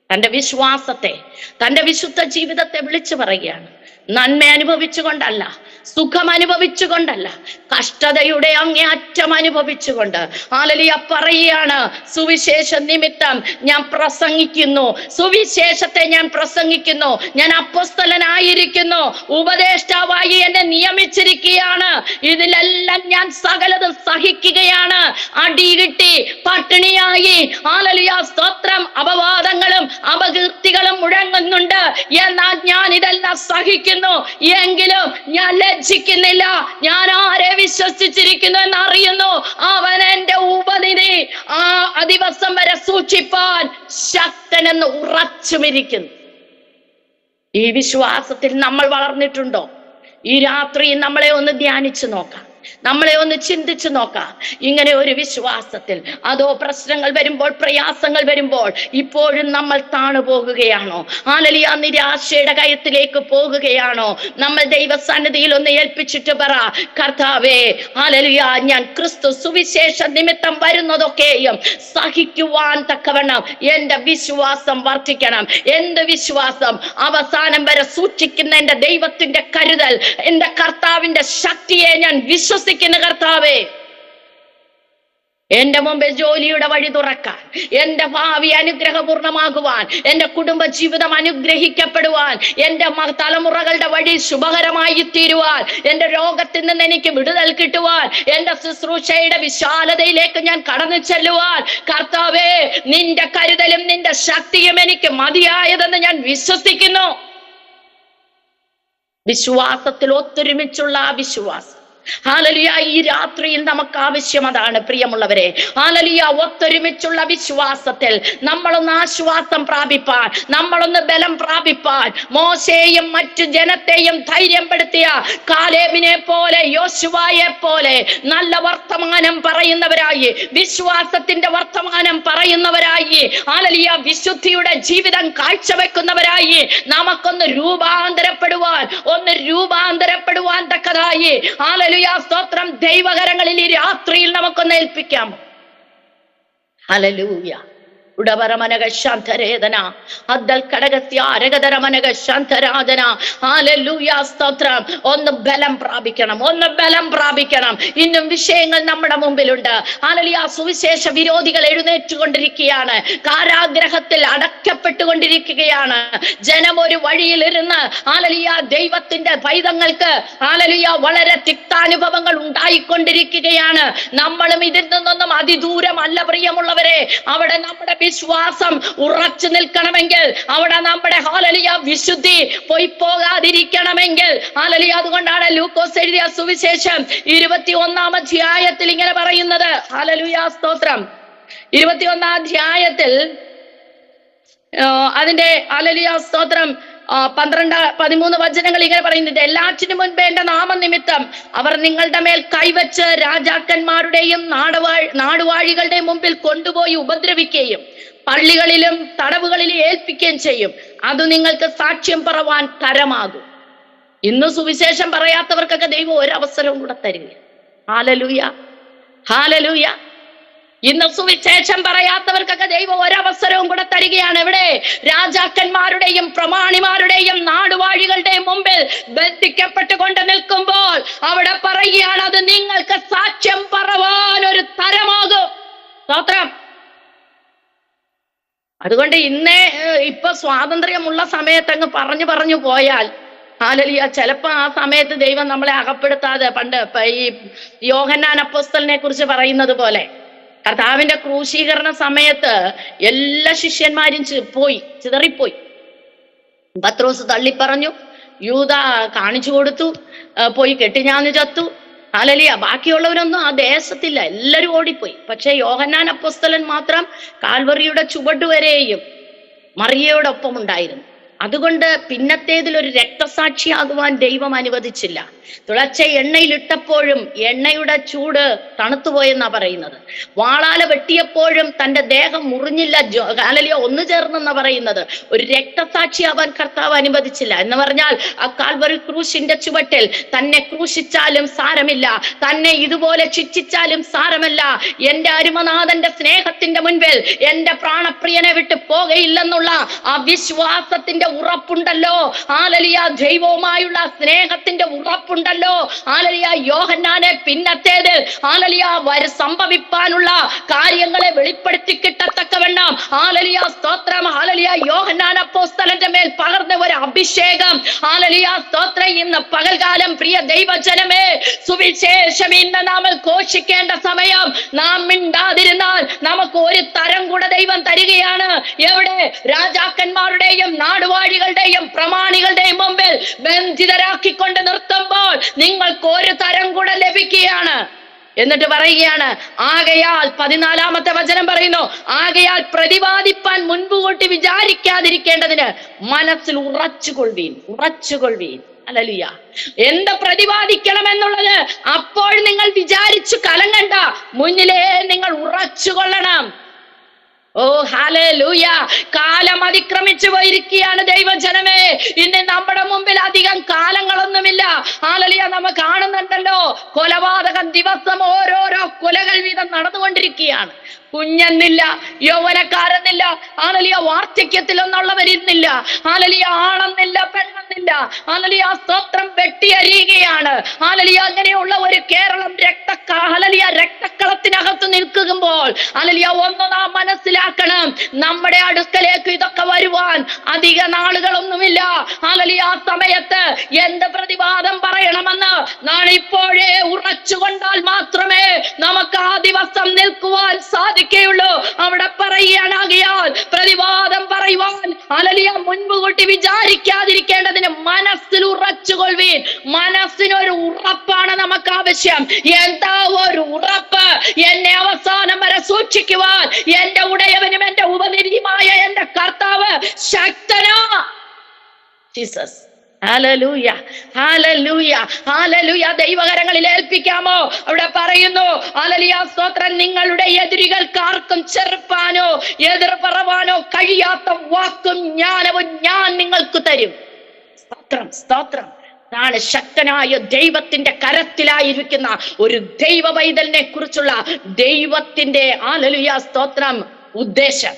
തന്റെ വിശ്വാസത്തെ, തന്റെ വിശുദ്ധ ജീവിതത്തെ വിളിച്ചു പറയുകയാണ്. നന്മ അനുഭവിച്ചുകൊണ്ടല്ല, സുഖം അനുഭവിച്ചുകൊണ്ടല്ല, കഷ്ടതയുടെ അങ്ങേയറ്റം അനുഭവിച്ചുകൊണ്ട് ഹല്ലേലൂയ പറയുകയാണ്, സുവിശേഷ നിമിത്തം ഞാൻ പ്രസംഗിക്കുന്നു, സുവിശേഷത്തെ ഞാൻ പ്രസംഗിക്കുന്നു, ഞാൻ അപ്പോസ്തലനായിരിക്കുന്നു, ഉപദേഷ്ടാവായി എന്നെ നിയമിച്ചിരിക്കുകയാണ്, ഇതിലെല്ലാം ഞാൻ സകലതും സഹിക്കുകയാണ്. അടി കിട്ടി, പട്ടിണിയായി, ഹല്ലേലൂയ, സ്തോത്രം, അപവാദങ്ങളും അപകീർത്തികളും മുഴങ്ങുന്നുണ്ട്, എന്നാൽ ഞാൻ ഇതെല്ലാം സഹിക്കുന്നു. എങ്കിലും ഞാൻ ലജ്ജിക്കുന്നില്ല. ഞാൻ ആരെ വിശ്വസിച്ചിരിക്കുന്നു എന്നറിയുന്നു. അവൻ എന്റെ ഉപനിധി ആ ദിവസം വരെ സൂക്ഷിപ്പാൻ ശക്തനെന്ന് ഉറച്ചുമിരിക്കുന്നു. ഈ വിശ്വാസത്തിൽ നമ്മൾ വളർന്നിട്ടുണ്ടോ? ഈ രാത്രി നമ്മളെ ഒന്ന് ധ്യാനിച്ചു നോക്കാം, നമ്മളെ ഒന്ന് ചിന്തിച്ചു നോക്കാം. ഇങ്ങനെ ഒരു വിശ്വാസത്തിൽ, അതോ പ്രശ്നങ്ങൾ വരുമ്പോൾ, പ്രയാസങ്ങൾ വരുമ്പോൾ ഇപ്പോഴും നമ്മൾ താണു പോകുകയാണോ? ഹല്ലേലൂയ, നിരാശയുടെ കയത്തിലേക്ക് പോകുകയാണോ? നമ്മൾ ദൈവസന്നിധിയിൽ ഒന്ന് ഏൽപ്പിച്ചിട്ട് പറ, കർത്താവേ, ഹല്ലേലൂയ, ഞാൻ ക്രിസ്തു സുവിശേഷ നിമിത്തം വരുന്നതൊക്കെയും സഹിക്കുവാൻ തക്കവണ്ണം എന്റെ വിശ്വാസം വർദ്ധിക്കണം. എന്ത് വിശ്വാസം? അവസാനം വരെ സൂക്ഷിക്കുന്ന എന്റെ ദൈവത്തിന്റെ കരുതൽ, എന്റെ കർത്താവിന്റെ ശക്തിയെ ഞാൻ വിശ്വസിക്കുന്ന കർത്താവേ, എന്റെ മുമ്പിൽ ജോലിയുടെ വഴി തുറക്കാൻ, എന്റെ ഭാവി അനുഗ്രഹപൂർണമാകുവാൻ, എന്റെ കുടുംബ ജീവിതം അനുഗ്രഹിക്കപ്പെടുവാൻ, എന്റെ തലമുറകളുടെ വഴി ശുഭകരമായി തീരുവാൻ, എന്റെ രോഗത്തിൽ നിന്ന് എനിക്ക് വിടുതൽ കിട്ടുവാൻ, എന്റെ ശുശ്രൂഷയുടെ വിശാലതയിലേക്ക് ഞാൻ കടന്നു ചെല്ലുവാൻ, കർത്താവേ, നിന്റെ കരുതലും നിന്റെ ശക്തിയും എനിക്ക് മതിയായതെന്ന് ഞാൻ വിശ്വസിക്കുന്നു. വിശ്വാസത്തിൽ ഒത്തൊരുമിച്ചുള്ള ആ വിശ്വാസം, ഹല്ലേലൂയ, ഈ രാത്രിയിൽ നമുക്ക് ആവശ്യം അതാണ് പ്രിയമുള്ളവരെ. ഹല്ലേലൂയ, ഒത്തൊരുമിച്ചുള്ള വിശ്വാസത്തിൽ നമ്മളൊന്ന് ആശ്വാസം പ്രാപിപ്പാൻ, നമ്മളൊന്ന് ബലം പ്രാപിപ്പാൻ, മോശയെയും മറ്റു ജനത്തെയും ധൈര്യപ്പെടുത്തിയ കാലേബിനെ പോലെ, യോശുവയെ പോലെ നല്ല വർത്തമാനം പറയുന്നവരായി, വിശ്വാസത്തിന്റെ വർത്തമാനം പറയുന്നവരായി, ഹല്ലേലൂയ, വിശുദ്ധിയുടെ ജീവിതം കാഴ്ചവെക്കുന്നവരായി നമുക്കൊന്ന് രൂപാന്തരപ്പെടുവാൻ തക്കതായി, ഹല്ലേലൂയ, സ്തോത്രം, ദൈവകരങ്ങളിൽ ഈ രാത്രിയിൽ നമുക്കൊന്ന് ഏൽപ്പിക്കാം. ഹല്ലേലൂയ, ഉടവരമനക ശാന്തരേതന അദ്ദൽ കടകസ്യ അരകതരമനക ശാന്തരാജന. ഹല്ലേലൂയ, സ്തോത്രം. ഒന്ന് ബലം പ്രാപിക്കണം. ഇന്നും വിഷയങ്ങൾ നമ്മുടെ മുമ്പിലുണ്ട്. ഹല്ലേലൂയ. സുവിശേഷ വിരോധികൾ എഴുന്നേറ്റുകൊണ്ടിരിക്കുകയാണ്, കാരാഗ്രഹത്തിൽ അടക്കപ്പെട്ടുകൊണ്ടിരിക്കുകയാണ്. ജനം ഒരു വഴിയിലിരുന്ന് ഹല്ലേലൂയ ദൈവത്തിന്റെ പൈതങ്ങൾക്ക് ഹല്ലേലൂയ വളരെ തിക്താനുഭവങ്ങൾ ഉണ്ടായിക്കൊണ്ടിരിക്കുകയാണ്. നമ്മളും ഇതിൽ നിന്നൊന്നും അതിദൂരമല്ല പ്രിയമുള്ളവരെ. അവിടെ നമ്മുടെ വിശ്വാസം ഉറച്ചു നിൽക്കണമെങ്കിൽ, അവിടെ നമ്മുടെ ഹല്ലേലൂയ വിശുദ്ധി പോകാതിരിക്കണമെങ്കിൽ ഹല്ലേലൂയ. അതുകൊണ്ടാണ് ലൂക്കോസ് എഴുതിയ സുവിശേഷം 21-ാം അധ്യായത്തിൽ ഇങ്ങനെ പറയുന്നത്. ഹല്ലേലൂയ, സ്തോത്രം. 21-ാം അധ്യായത്തിൽ അതിന്റെ ഹല്ലേലൂയ സ്തോത്രം 12-13 വചനങ്ങൾ ഇങ്ങനെ പറയുന്നുണ്ട്. എല്ലാറ്റിനും മുൻപേ എന്റെ നാമനിമിത്തം അവർ നിങ്ങളുടെ മേൽ കൈവച്ച് രാജാക്കന്മാരുടെയും നാടുവാഴികളുടെയും മുമ്പിൽ കൊണ്ടുപോയി ഉപദ്രവിക്കുകയും പള്ളികളിലും തടവുകളിലും ഏൽപ്പിക്കുകയും ചെയ്യും. അത് നിങ്ങൾക്ക് സാക്ഷ്യം പറവാൻ തരമാകും. ഇന്ന് സുവിശേഷം പറയാത്തവർക്കൊക്കെ ദൈവം ഒരവസരവും കൂടെ തരിക. Hallelujah, hallelujah. ഇന്ന് സുവിശേഷം പറയാത്തവർക്കൊക്കെ ദൈവം ഒരവസരവും കൂടെ തരികയാണ്. എവിടെ? രാജാക്കന്മാരുടെയും പ്രമാണിമാരുടെയും നാടുവാഴികളുടെയും മുമ്പിൽ ബന്ധിക്കപ്പെട്ടുകൊണ്ട് നിൽക്കുമ്പോൾ അവിടെ പറയുകയാണ്, അത് നിങ്ങൾക്ക് സാക്ഷ്യം പറവാൻ ഒരു തരമാകും. സ്തോത്രം. അതുകൊണ്ട് ഇപ്പൊ സ്വാതന്ത്ര്യമുള്ള സമയത്ത് അങ്ങ് പറഞ്ഞു പോയാൽ ഹല്ലേലൂയ, ചിലപ്പോ ആ സമയത്ത് ദൈവം നമ്മളെ അകപ്പെടുത്താതെ, പണ്ട് ഈ യോഹന്നാൻ അപ്പോസ്തലനെ കുറിച്ച് പറയുന്നത് പോലെ കർത്താവിന്റെ ക്രൂശീകരണ സമയത്ത് എല്ലാ ശിഷ്യന്മാരും ചിതറിപ്പോയി. പത്രോസ് തള്ളിപ്പറഞ്ഞു, യൂദ കാണിച്ചു കൊടുത്തു, പോയി കെട്ടിഞ്ഞാന്ന് ചത്തു. ഹല്ലേലൂയ. ബാക്കിയുള്ളവരൊന്നും ആ ദേശത്തില്ല, എല്ലാവരും ഓടിപ്പോയി. പക്ഷെ യോഹന്നാൻ അപ്പോസ്തലൻ മാത്രം കാൽവറിയുടെ ചുവടുവരെയും മറിയയോടൊപ്പം ഉണ്ടായിരുന്നു. അതുകൊണ്ട് പിന്നത്തേതിൽ ഒരു രക്തസാക്ഷിയാകുവാൻ ദൈവം അനുവദിച്ചില്ല. തിളച്ച എണ്ണയിലിട്ടപ്പോഴും എണ്ണയുടെ ചൂട് തണുത്തുപോയെന്നാ പറയുന്നത്. വാളാല വെട്ടിയപ്പോഴും തന്റെ ദേഹം മുറിഞ്ഞില്ല, ഹല്ലേലൂയ, ഒന്നു ചേർന്നെന്നാ പറയുന്നത്. ഒരു രക്തസാക്ഷിയാവാൻ കർത്താവ് അനുവദിച്ചില്ല. എന്ന് പറഞ്ഞാൽ ആ കാൽവറി ക്രൂശിന്റെ ചുവട്ടിൽ തന്നെ ക്രൂശിച്ചാലും സാരമില്ല, തന്നെ ഇതുപോലെ ശിക്ഷിച്ചാലും സാരമല്ല, എന്റെ അരുമനാഥന്റെ സ്നേഹത്തിന്റെ മുൻപിൽ എന്റെ പ്രാണപ്രിയനെ വിട്ട് പോകയില്ലെന്നുള്ള ആ വിശ്വാസത്തിന്റെ ഉറപ്പുണ്ടല്ലോ. ഹല്ലേലൂയ. ദൈവവുമായുള്ള സ്നേഹത്തിന്റെ ഉറപ്പുണ്ടല്ലോ. ഹല്ലേലൂയ. യോഹന്നാനെ പിന്നത്തേത് ഹല്ലേലൂയ സംഭവിപ്പാനുള്ള കാര്യങ്ങളെ വെളിപ്പെടുത്തി കിട്ടത്തക്കവണ്ണം ഹല്ലേലൂയ, സ്തോത്രം. ഹല്ലേലൂയ. യോഹന്നാൻ അപ്പോസ്തലന്റെ മേൽ പകർന്ന ഒരു അഭിഷേകം. ഹല്ലേലൂയ, സ്തോത്രം. ഇന്ന് പകൽകാലം പ്രിയ ദൈവജനമേ, സുവിശേഷം ഇന്ന് നാം ഘോഷിക്കേണ്ട സമയം. നാം മിണ്ടാതിരുന്നാൽ നമുക്ക് ഒരു തരം കൂടെ ദൈവം തരികയാണ്. എവിടെ? രാജാക്കന്മാരുടെയും നാടുവാഴികളുടെയും പ്രമാണികളുടെയും മുമ്പിൽ ബന്ധിതരാക്കിക്കൊണ്ട് നിർത്തുമ്പോൾ നിങ്ങൾക്ക് ഒരു തരം കൂടെ ലഭിക്കുകയാണ്. എന്നിട്ട് പറയുകയാണ്, ആകയാൽ 14-ാമത്തെ വചനം പറയുന്നു, ആകയാൽ പ്രതിവാദിപ്പാൻ മുൻകൂട്ടി വിചാരിക്കാതിരിക്കേണ്ടതിന് മനസ്സിൽ ഉറച്ചുകൊള്ളുവീൻ. ഹല്ലേലൂയ. എന്ത് പ്രതിവാദിക്കണം എന്നുള്ളത് അപ്പോൾ നിങ്ങൾ വിചാരിച്ചു കലങ്ങണ്ട, മുന്നിലേ നിങ്ങൾ ഉറച്ചുകൊള്ളണം. ഓ ഹല്ലേലൂയ. കാലം അതിക്രമിച്ചു പോയിരിക്കുകയാണ് ദൈവജനമേ. ഇന്ന് നമ്മുടെ മുമ്പിൽ അധികം കാലങ്ങളൊന്നുമില്ല. ഹല്ലേലൂയ. നമ്മൾ കാണുന്നുണ്ടല്ലോ, കൊലപാതകം ദിവസം ഓരോരോ കൊലകൾ വീതം നടന്നുകൊണ്ടിരിക്കുകയാണ്. കുഞ്ഞെന്നില്ല, യൗവനക്കാരെന്നില്ല, ഹല്ലേലൂയ, വാർദ്ധക്യത്തിലൊന്നുള്ളവരിന്നില്ല, ഹല്ലേലൂയ, ആണെന്നില്ല, പെണ്ണെന്നില്ല, ഹല്ലേലൂയ, സ്തോത്രം, വെട്ടിയരിയുകയാണ്. ഹല്ലേലൂയ. അങ്ങനെയുള്ള ഒരു കേരളം ഹല്ലേലൂയ രക്തക്കളത്തിനകത്ത് നിൽക്കുമ്പോൾ ഹല്ലേലൂയ, ഒന്ന് നാം മനസ്സിലാക്കണം, നമ്മുടെ അടുക്കലേക്ക് ഇതൊക്കെ വരുവാൻ അധിക നാളുകളൊന്നുമില്ല. ഹല്ലേലൂയ. ആ സമയത്ത് എന്ത് പ്രതിവാദം പറയണമെന്ന് നാം ഇപ്പോഴേ ഉറച്ചുകൊണ്ടാൽ മാത്രമേ നമുക്ക് ആ ദിവസം നിൽക്കുവാൻ സാധിക്കുകയുള്ളൂ. അവിടെ പറയുകയാണാകിയാൽ പ്രതിവാദം പറയുവാൻ ഹല്ലേലൂയ മുൻകൂട്ടി വിചാരിക്കാതിരിക്കേണ്ടതിന് മനസ്സിൽ ഉറച്ചുകൊള്ളുവീൻ. മനസ്സിനൊരു ഉറപ്പാണ് നമുക്ക് ആവശ്യം. എന്താ ഒരു ഉറപ്പ്? എന്നെ അവസാനം വരെ സൂക്ഷിക്കുവാൻ എന്റെ ഉടയവനും എന്റെ ഉപനിധിയുമായ എന്റെ കർത്താവ് ശക്തനാ. ജീസസ്. ഹല്ലേലൂയ, ഹല്ലേലൂയ, ഹല്ലേലൂയ. ദൈവകരങ്ങളിൽ ഏൽപ്പിക്കാമോ? അവിടെ പറയുന്നു, ഹല്ലേലൂയ, സ്തോത്രം, നിങ്ങളുടെ എതിരികൾക്കാർക്കും ചെറുപ്പാനോ എതിർ പറവാനോ കഴിയാത്ത വാക്കും ജ്ഞാനവും ഞാൻ നിങ്ങൾക്ക് തരും. സ്തോത്രം, സ്തോത്രം. അതാണ് ശക്തനായ ദൈവത്തിന്റെ കരത്തിലായിരിക്കുന്ന ഒരു ദൈവ പൈതലിനെ കുറിച്ചുള്ള ദൈവത്തിന്റെ ഹല്ലേലൂയ, സ്തോത്രം, ഉദ്ദേശം.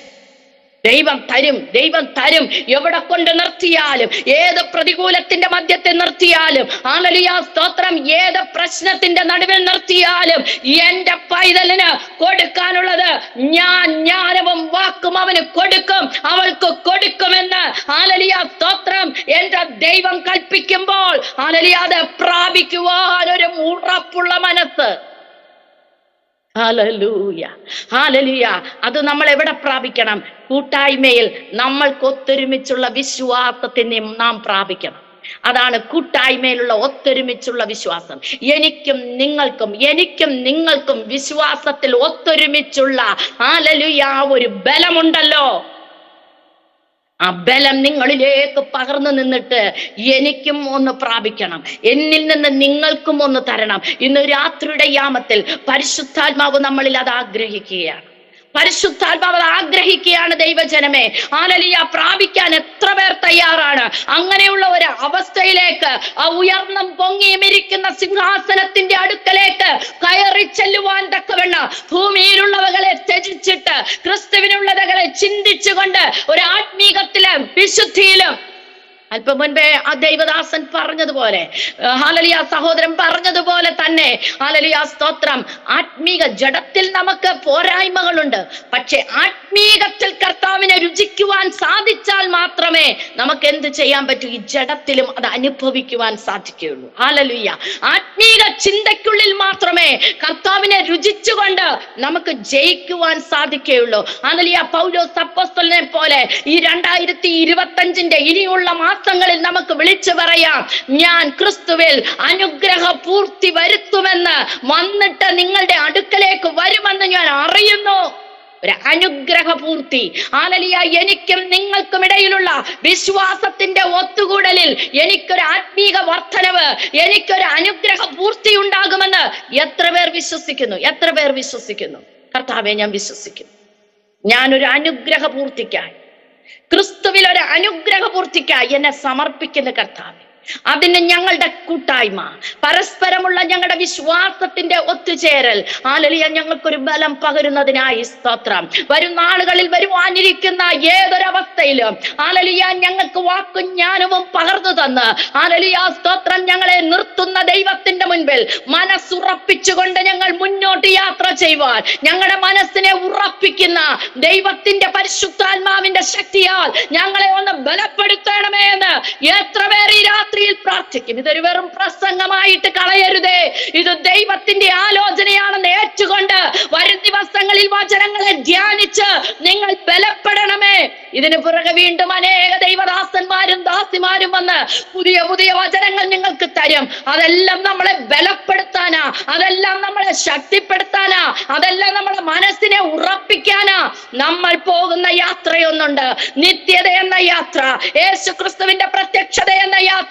ദൈവം തരും, ദൈവം തരും. എവിടെ കൊണ്ട് നിർത്തിയാലും, ഏത് പ്രതികൂലത്തിന്റെ മധ്യത്തെ നിർത്തിയാലും, ഹല്ലേലൂയ സ്തോത്രം, ഏത് പ്രശ്നത്തിന്റെ നടുവിൽ നിർത്തിയാലും എന്റെ പൈതലിന് കൊടുക്കാനുള്ളത് ഞാൻ ജ്ഞാനവും വാക്കും അവന് കൊടുക്കും, അവൾക്ക് കൊടുക്കുമെന്ന് ഹല്ലേലൂയ സ്തോത്രം എന്റെ ദൈവം കൽപ്പിക്കുമ്പോൾ ഹല്ലേലൂയ അത് പ്രാപിക്കുവാൻ ഒരു ഉറപ്പുള്ള മനസ്സ്. Hallelujah, hallelujah. അത് നമ്മൾ എവിടെ പ്രാപിക്കണം? കൂട്ടായ്മയിൽ നമ്മൾക്ക് ഒത്തൊരുമിച്ചുള്ള വിശ്വാസത്തിനെ നാം പ്രാപിക്കണം. അതാണ് കൂട്ടായ്മയിലുള്ള ഒത്തൊരുമിച്ചുള്ള വിശ്വാസം. എനിക്കും നിങ്ങൾക്കും വിശ്വാസത്തിൽ ഒത്തൊരുമിച്ചുള്ള ഹല്ലേലൂയ ഒരു ബലമുണ്ടല്ലോ. ആ ബലം നിങ്ങളിലേക്ക് പകർന്നു നിന്നിട്ട് എനിക്കും ഒന്ന് പ്രാപിക്കണം, എന്നിൽ നിന്ന് നിങ്ങൾക്കും ഒന്ന് തരണം. ഇന്ന് രാത്രിയുടെ യാമത്തിൽ പരിശുദ്ധാത്മാവ് നമ്മളിൽ അത് ആഗ്രഹിക്കുകയാണ്. പരിശുദ്ധാത്മാവ് ആഗ്രഹിക്കുകയാണ്. ദൈവജനമേ, ഹല്ലേലൂയ, പ്രാപിക്കാൻ എത്ര പേർ തയ്യാറാണ്? അങ്ങനെയുള്ള ഒരു അവസ്ഥയിലേക്ക്, ആ ഉയർന്നും പൊങ്ങിയുമിരിക്കുന്ന സിംഹാസനത്തിന്റെ അടുക്കലേക്ക് കയറി ചെല്ലുവാൻ തക്കവണ്ണം ഭൂമിയിലുള്ളവകളെ ത്യജിച്ചിട്ട് ക്രിസ്തുവിനുള്ളവകളെ ചിന്തിച്ചുകൊണ്ട് ഒരു ആത്മീകത്തിലും വിശുദ്ധിയിലും, അല്പം മുൻപേ ആ ദൈവദാസൻ പറഞ്ഞതുപോലെ, ഹല്ലേലൂയ സഹോദരൻ പറഞ്ഞതുപോലെ തന്നെ, ഹല്ലേലൂയ സ്തോത്രം, ആത്മീക ജഡത്തിൽ നമുക്ക് പോരായ്മകളുണ്ട്. പക്ഷെ ആത്മീകത്തിൽ കർത്താവിനെ രുചിക്കുവാൻ സാധിച്ചാൽ മാത്രമേ നമുക്ക് എന്ത് ചെയ്യാൻ പറ്റൂ? ഈ ജഡത്തിലും അത് അനുഭവിക്കുവാൻ സാധിക്കുകയുള്ളൂ. ഹല്ലേലൂയ. ആത്മീക ചിന്തയ്ക്കുള്ളിൽ മാത്രമേ കർത്താവിനെ രുചിച്ചുകൊണ്ട് നമുക്ക് ജയിക്കുവാൻ സാധിക്കുകയുള്ളൂ. ഹല്ലേലൂയ. പൗലോസ് അപ്പോസ്തലനെ പോലെ ഈ 2025 ഇനിയുള്ള മാസങ്ങളിൽ നമുക്ക് വിളിച്ചു പറയാം, ഞാൻ ക്രിസ്തുവിൽ അനുഗ്രഹ പൂർത്തി വരുത്തുമെന്ന്, വന്നിട്ട് നിങ്ങളുടെ അടുക്കലേക്ക് വരുമെന്ന് ഞാൻ അറിയുന്നു. ഒരു അനുഗ്രഹ പൂർത്തി. ഹല്ലേലൂയ. എനിക്കും നിങ്ങൾക്കും ഇടയിലുള്ള വിശ്വാസത്തിന്റെ ഒത്തുകൂടലിൽ എനിക്കൊരു ആത്മീക വർധനവ്, എനിക്കൊരു അനുഗ്രഹ പൂർത്തി ഉണ്ടാകുമെന്ന് എത്ര പേർ വിശ്വസിക്കുന്നു? എത്ര പേർ വിശ്വസിക്കുന്നു? കർത്താവെ, ഞാൻ വിശ്വസിക്കുന്നു. ഞാനൊരു അനുഗ്രഹ പൂർത്തിക്കായി, ക്രിസ്തുവിൽ ഒരു അനുഗ്രഹ പൂർത്തിക്കായി എന്നെ സമർപ്പിക്കുന്ന കർത്താവേ, അതിന് ഞങ്ങളുടെ കൂട്ടായ്മ, പരസ്പരമുള്ള ഞങ്ങളുടെ വിശ്വാസത്തിന്റെ ഒത്തുചേരൽ, ഹല്ലേലൂയ, ഞങ്ങൾക്കൊരു ബലം പകരുന്നതിനായി സ്തോത്രം. വരും നാളുകളിൽ വരുവാനിരിക്കുന്ന ഏതൊരവസ്ഥയിലും ഹല്ലേലൂയ ഞങ്ങൾക്ക് വാക്കും ജ്ഞാനവും പകർന്നു തന്ന്, ഹല്ലേലൂയ സ്തോത്രം, ഞങ്ങളെ നിർത്തുന്ന ദൈവത്തിന്റെ മുൻപിൽ മനസ്സുറപ്പിച്ചുകൊണ്ട് ഞങ്ങൾ മുന്നോട്ട് യാത്ര ചെയ്യുവാൻ ഞങ്ങളുടെ മനസ്സിനെ ഉറപ്പിക്കുന്ന ദൈവത്തിന്റെ പരിശുദ്ധാത്മാവിന്റെ ശക്തിയാൽ ഞങ്ങളെ ഒന്ന് ബലപ്പെടുത്തണമേ എന്ന് എത്ര പേർ ഈ രാത്രിയിൽ പ്രാർത്ഥിക്കും. ഇതൊരു വെറും പ്രസംഗമായിട്ട് കളയരുതേ. ഇത് ദൈവത്തിന്റെ ആലോചനയാണെന്ന് ഏറ്റുകൊണ്ട് വരും ദിവസങ്ങളിൽ വചനങ്ങളെ ധ്യാനിച്ച് നിങ്ങൾ ബലപ്പെടണമേ. ഇതിന് പുറകെ വീണ്ടും അനേക ദൈവദാസന്മാരും ദാസിമാരും വന്ന് പുതിയ പുതിയ വചനങ്ങൾ നിങ്ങൾക്ക് തരും. അതെല്ലാം നമ്മളെ ബലപ്പെടുത്താനാ, അതെല്ലാം നമ്മളെ ശക്തിപ്പെടുത്താനാ, അതെല്ലാം നമ്മുടെ മനസ്സിനെ ഉറപ്പിക്കാനാ. നമ്മൾ പോകുന്ന യാത്രയൊന്നുണ്ട്, നിത്യത എന്ന യാത്ര, യേശു ക്രിസ്തുവിന്റെ പ്രത്യക്ഷത എന്ന യാത്ര.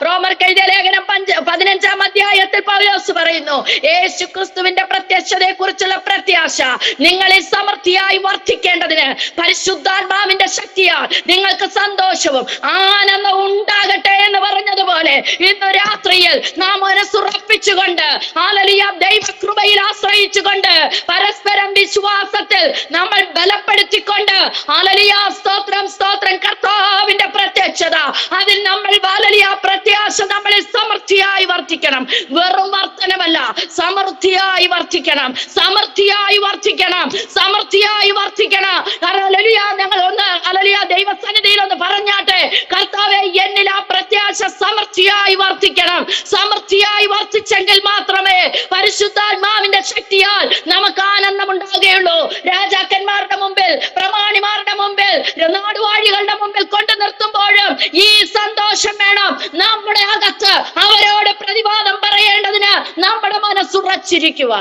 റോമർക്ക് എഴുതിയ ലേഖനം 15-ാം അധ്യായത്തിൽ പൗലോസ് പറയുന്നു, യേശു ക്രിസ്തുവിന്റെ പ്രത്യക്ഷതയെ കുറിച്ചുള്ള പ്രത്യാശ നിങ്ങളിൽ സമൃദ്ധിയായി വർദ്ധിക്കേണ്ടതിന് പരിശുദ്ധാത്മാവിന്റെ ശക്തിയാൽ നിങ്ങൾക്ക് സന്തോഷവും ആനന്ദവും ഉണ്ടാകട്ടെ എന്ന് പറഞ്ഞതുപോലെ ഇന്ന് രാത്രിയിൽ നാം മനസ്സുറപ്പിച്ചുകൊണ്ട്, ഹല്ലേലൂയ, ദൈവകൃപയിൽ ആശ്രയിച്ചുകൊണ്ട്, പരസ്പരം വിശ്വാസത്തിൽ നമ്മൾ ബലപ്പെടുത്തിക്കൊണ്ട്, ഹല്ലേലൂയ സ്തോത്രം സ്തോത്രം, കർത്താവിന്റെ പ്രത്യക്ഷത അതിൽ നമ്മൾ, ഹല്ലേലൂയ, പ്രത്യാശ നമ്മളിൽ സമൃദ്ധിയായി വർദ്ധിക്കണം. വെറും വർധനമല്ല, സമൃദ്ധിയായി വർദ്ധിക്കണം, സമൃദ്ധിയായി വർദ്ധിക്കണം, സമൃദ്ധിയായി വർദ്ധിക്കണം. ഹല്ലേലൂയ. ഞങ്ങൾ ഒന്ന് ഹല്ലേലൂയ ദൈവസന്നിധിയിൽ ഒന്ന് പറഞ്ഞാട്ടെ, കർത്താവേ, എന്നിൽ ആ പ്രത്യാശ സമൃദ്ധിയായി വർദ്ധിക്കണം. സമൃദ്ധിയായി വർദ്ധിച്ചെങ്കിൽ മാത്രമേ പരിശുദ്ധാത്മാവിന്റെ ശക്തിയാൽ നമുക്ക് ആനന്ദമുണ്ടാകുകയുള്ളൂ. രാജാക്കന്മാരുടെ മുമ്പിൽ, പ്രമാണിമാരുടെ മുമ്പിൽ, നാടുവാഴികളുടെ മുമ്പിൽ കൊണ്ടു നിർത്തുമ്പോഴും ഈ സന്തോഷം വേണം. നമ്മുടെ അകത്ത് അവരോട് പ്രതിവാദം പറയേണ്ടതിന് നമ്മുടെ മനസ്സുറച്ചിരിക്കുക.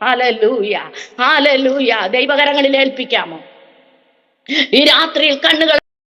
ഹല്ലേലൂയ, ഹല്ലേലൂയ. ദൈവകരങ്ങളിൽ ഏൽപ്പിക്കാമോ? ഈ രാത്രിയിൽ കണ്ണുകൾ